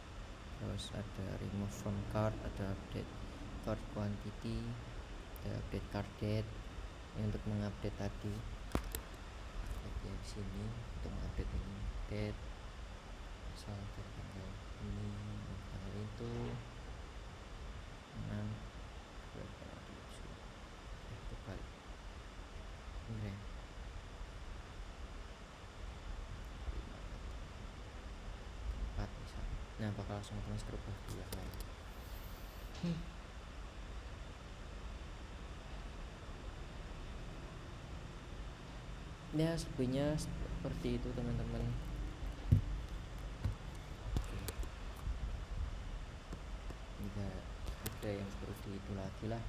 terus ada remove from card, ada update card quantity, ada update card date. Ini untuk mengupdate tadi di sini untuk mengupdate ini date asal dari tanggal ini tanggal itu 6 terbalik ini 4 misalnya. Nah, bakal langsung otomatis berubah dulu ya. Ya sebenarnya seperti itu teman-teman. Tidak ada yang seperti itu lagi lah.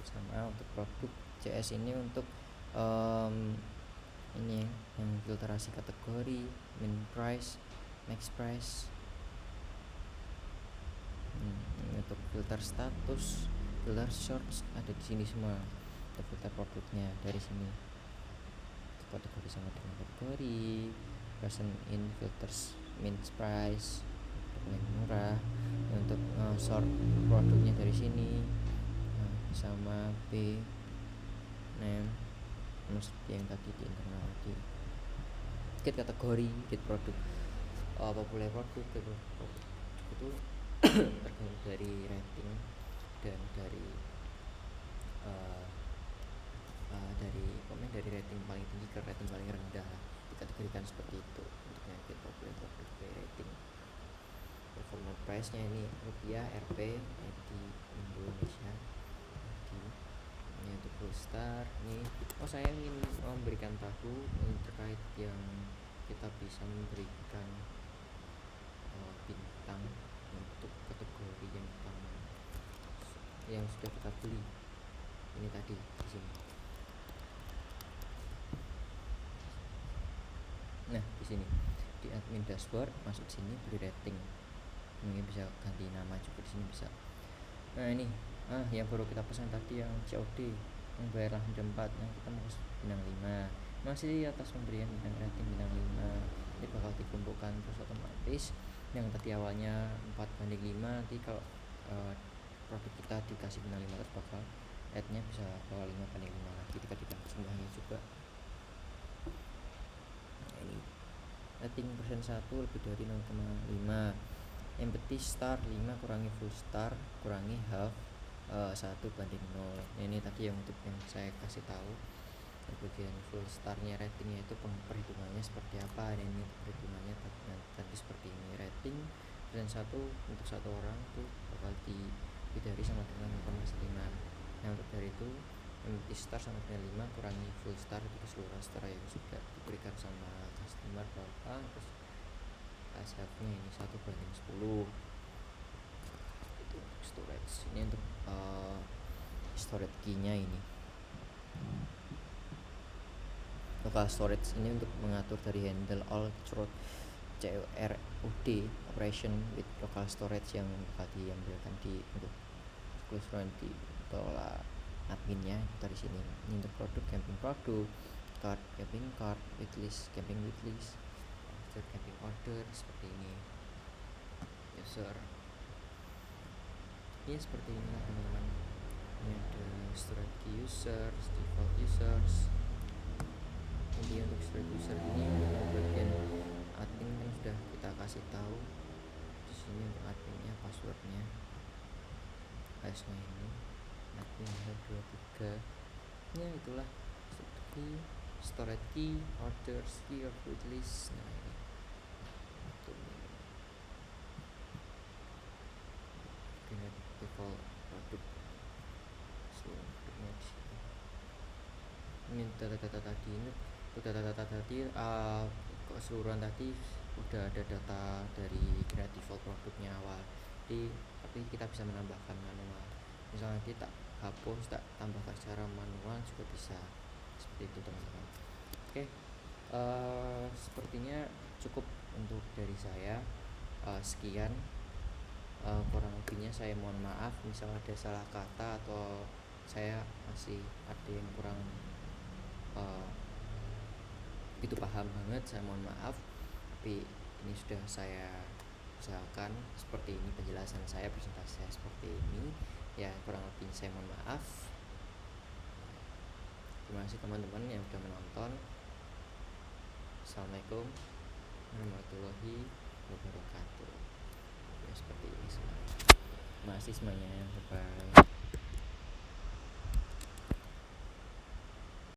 Sama untuk produk CS ini untuk ini yang filtrasi kategori, min price, max price. Untuk filter status, filter shorts ada di sini semua. Untuk filter produknya dari sini. Kategori sama dengan kategori, person in filters min price, paling murah. Untuk sort produknya dari sini sama B name seperti yang tadi di internal tadi. Get kategori, get produk, populer produk, itu tergantung dari rating dan dari dari rating paling tinggi ke rating paling rendah dikategorikan seperti itu. Untuk get populer produk by rating. Performance price nya ini rupiah Rp di Indonesia. Ini untuk full star nih. Saya ingin memberikan tahu terkait yang kita bisa memberikan bintang untuk kategori yang pertama yang sudah kita beli ini tadi di sini. Nah, di sini di admin dashboard masuk sini beli rating. Ini bisa ganti nama juga di sini bisa. Nah, ini yang baru kita pesan tadi yang COD yang bayar langsung 4 yang kita mau bintang 5 masih di atas pemberian bintang rating bintang 5. Ini bakal dikumpulkan terus otomatis yang tadi awalnya 4/5 nanti kalau produk kita dikasih bintang 5 terus bakal add-nya bisa bawa 5/5 lagi ketika jumlahnya juga. Nah, ini rating persen 1 lebih dari 0,5. Empty star 5 kurangi full star kurangi half 1/0. Ini tadi yang untuk yang saya kasih tahu. Bagian full starnya ratingnya itu perhitungannya seperti apa. Dan ini perhitungannya tadi seperti ini. Rating persen 1 untuk satu orang tuh bakal dibagi sama dengan 0,5. Nah, untuk dari itu empty star sama dengan 5 kurangi full star itu keseluruhan star yang sudah diberikan sama customer berapa, terus ASF-nya ini 1/10. Itu untuk storage. Ini untuk storage key-nya ini. Local storage ini untuk mengatur dari handle all through CRUD operation with local storage yang bakal diambilkan di untuk keseluruhan di pola adminnya dari sini. Ini untuk produk camping produk, card, wishlist, camping wishlist, after camping order seperti ini. User ya seperti inilah teman-teman. Ini ada strategi users, default users. Jadi untuk strategi user ini untuk bagian admin kan sudah kita kasih tahu di sini untuk adminnya, passwordnya, hashnya ini admin 23. Ya itulah strategi, storage key, orders key, or wishlist. Nah ini default produk ini data-data tadi. Ini data-data tadi keseluruhan tadi udah ada data dari default produknya awal, tapi kita bisa menambahkan manual, misalnya kita hapus, tak tambahkan secara manual juga bisa, seperti itu teman-teman. Oke, sepertinya cukup untuk dari saya. Sekian, kurang lebihnya saya mohon maaf misal ada salah kata atau saya masih ada yang kurang itu paham banget, saya mohon maaf, tapi ini sudah saya usahakan seperti ini penjelasan saya, presentasi saya seperti ini ya, kurang lebih saya mohon maaf. Terima kasih teman-teman yang sudah menonton. Assalamualaikum warahmatullahi wabarakatuh. Ya seperti ini semuanya. Terima kasih semuanya, bye bye.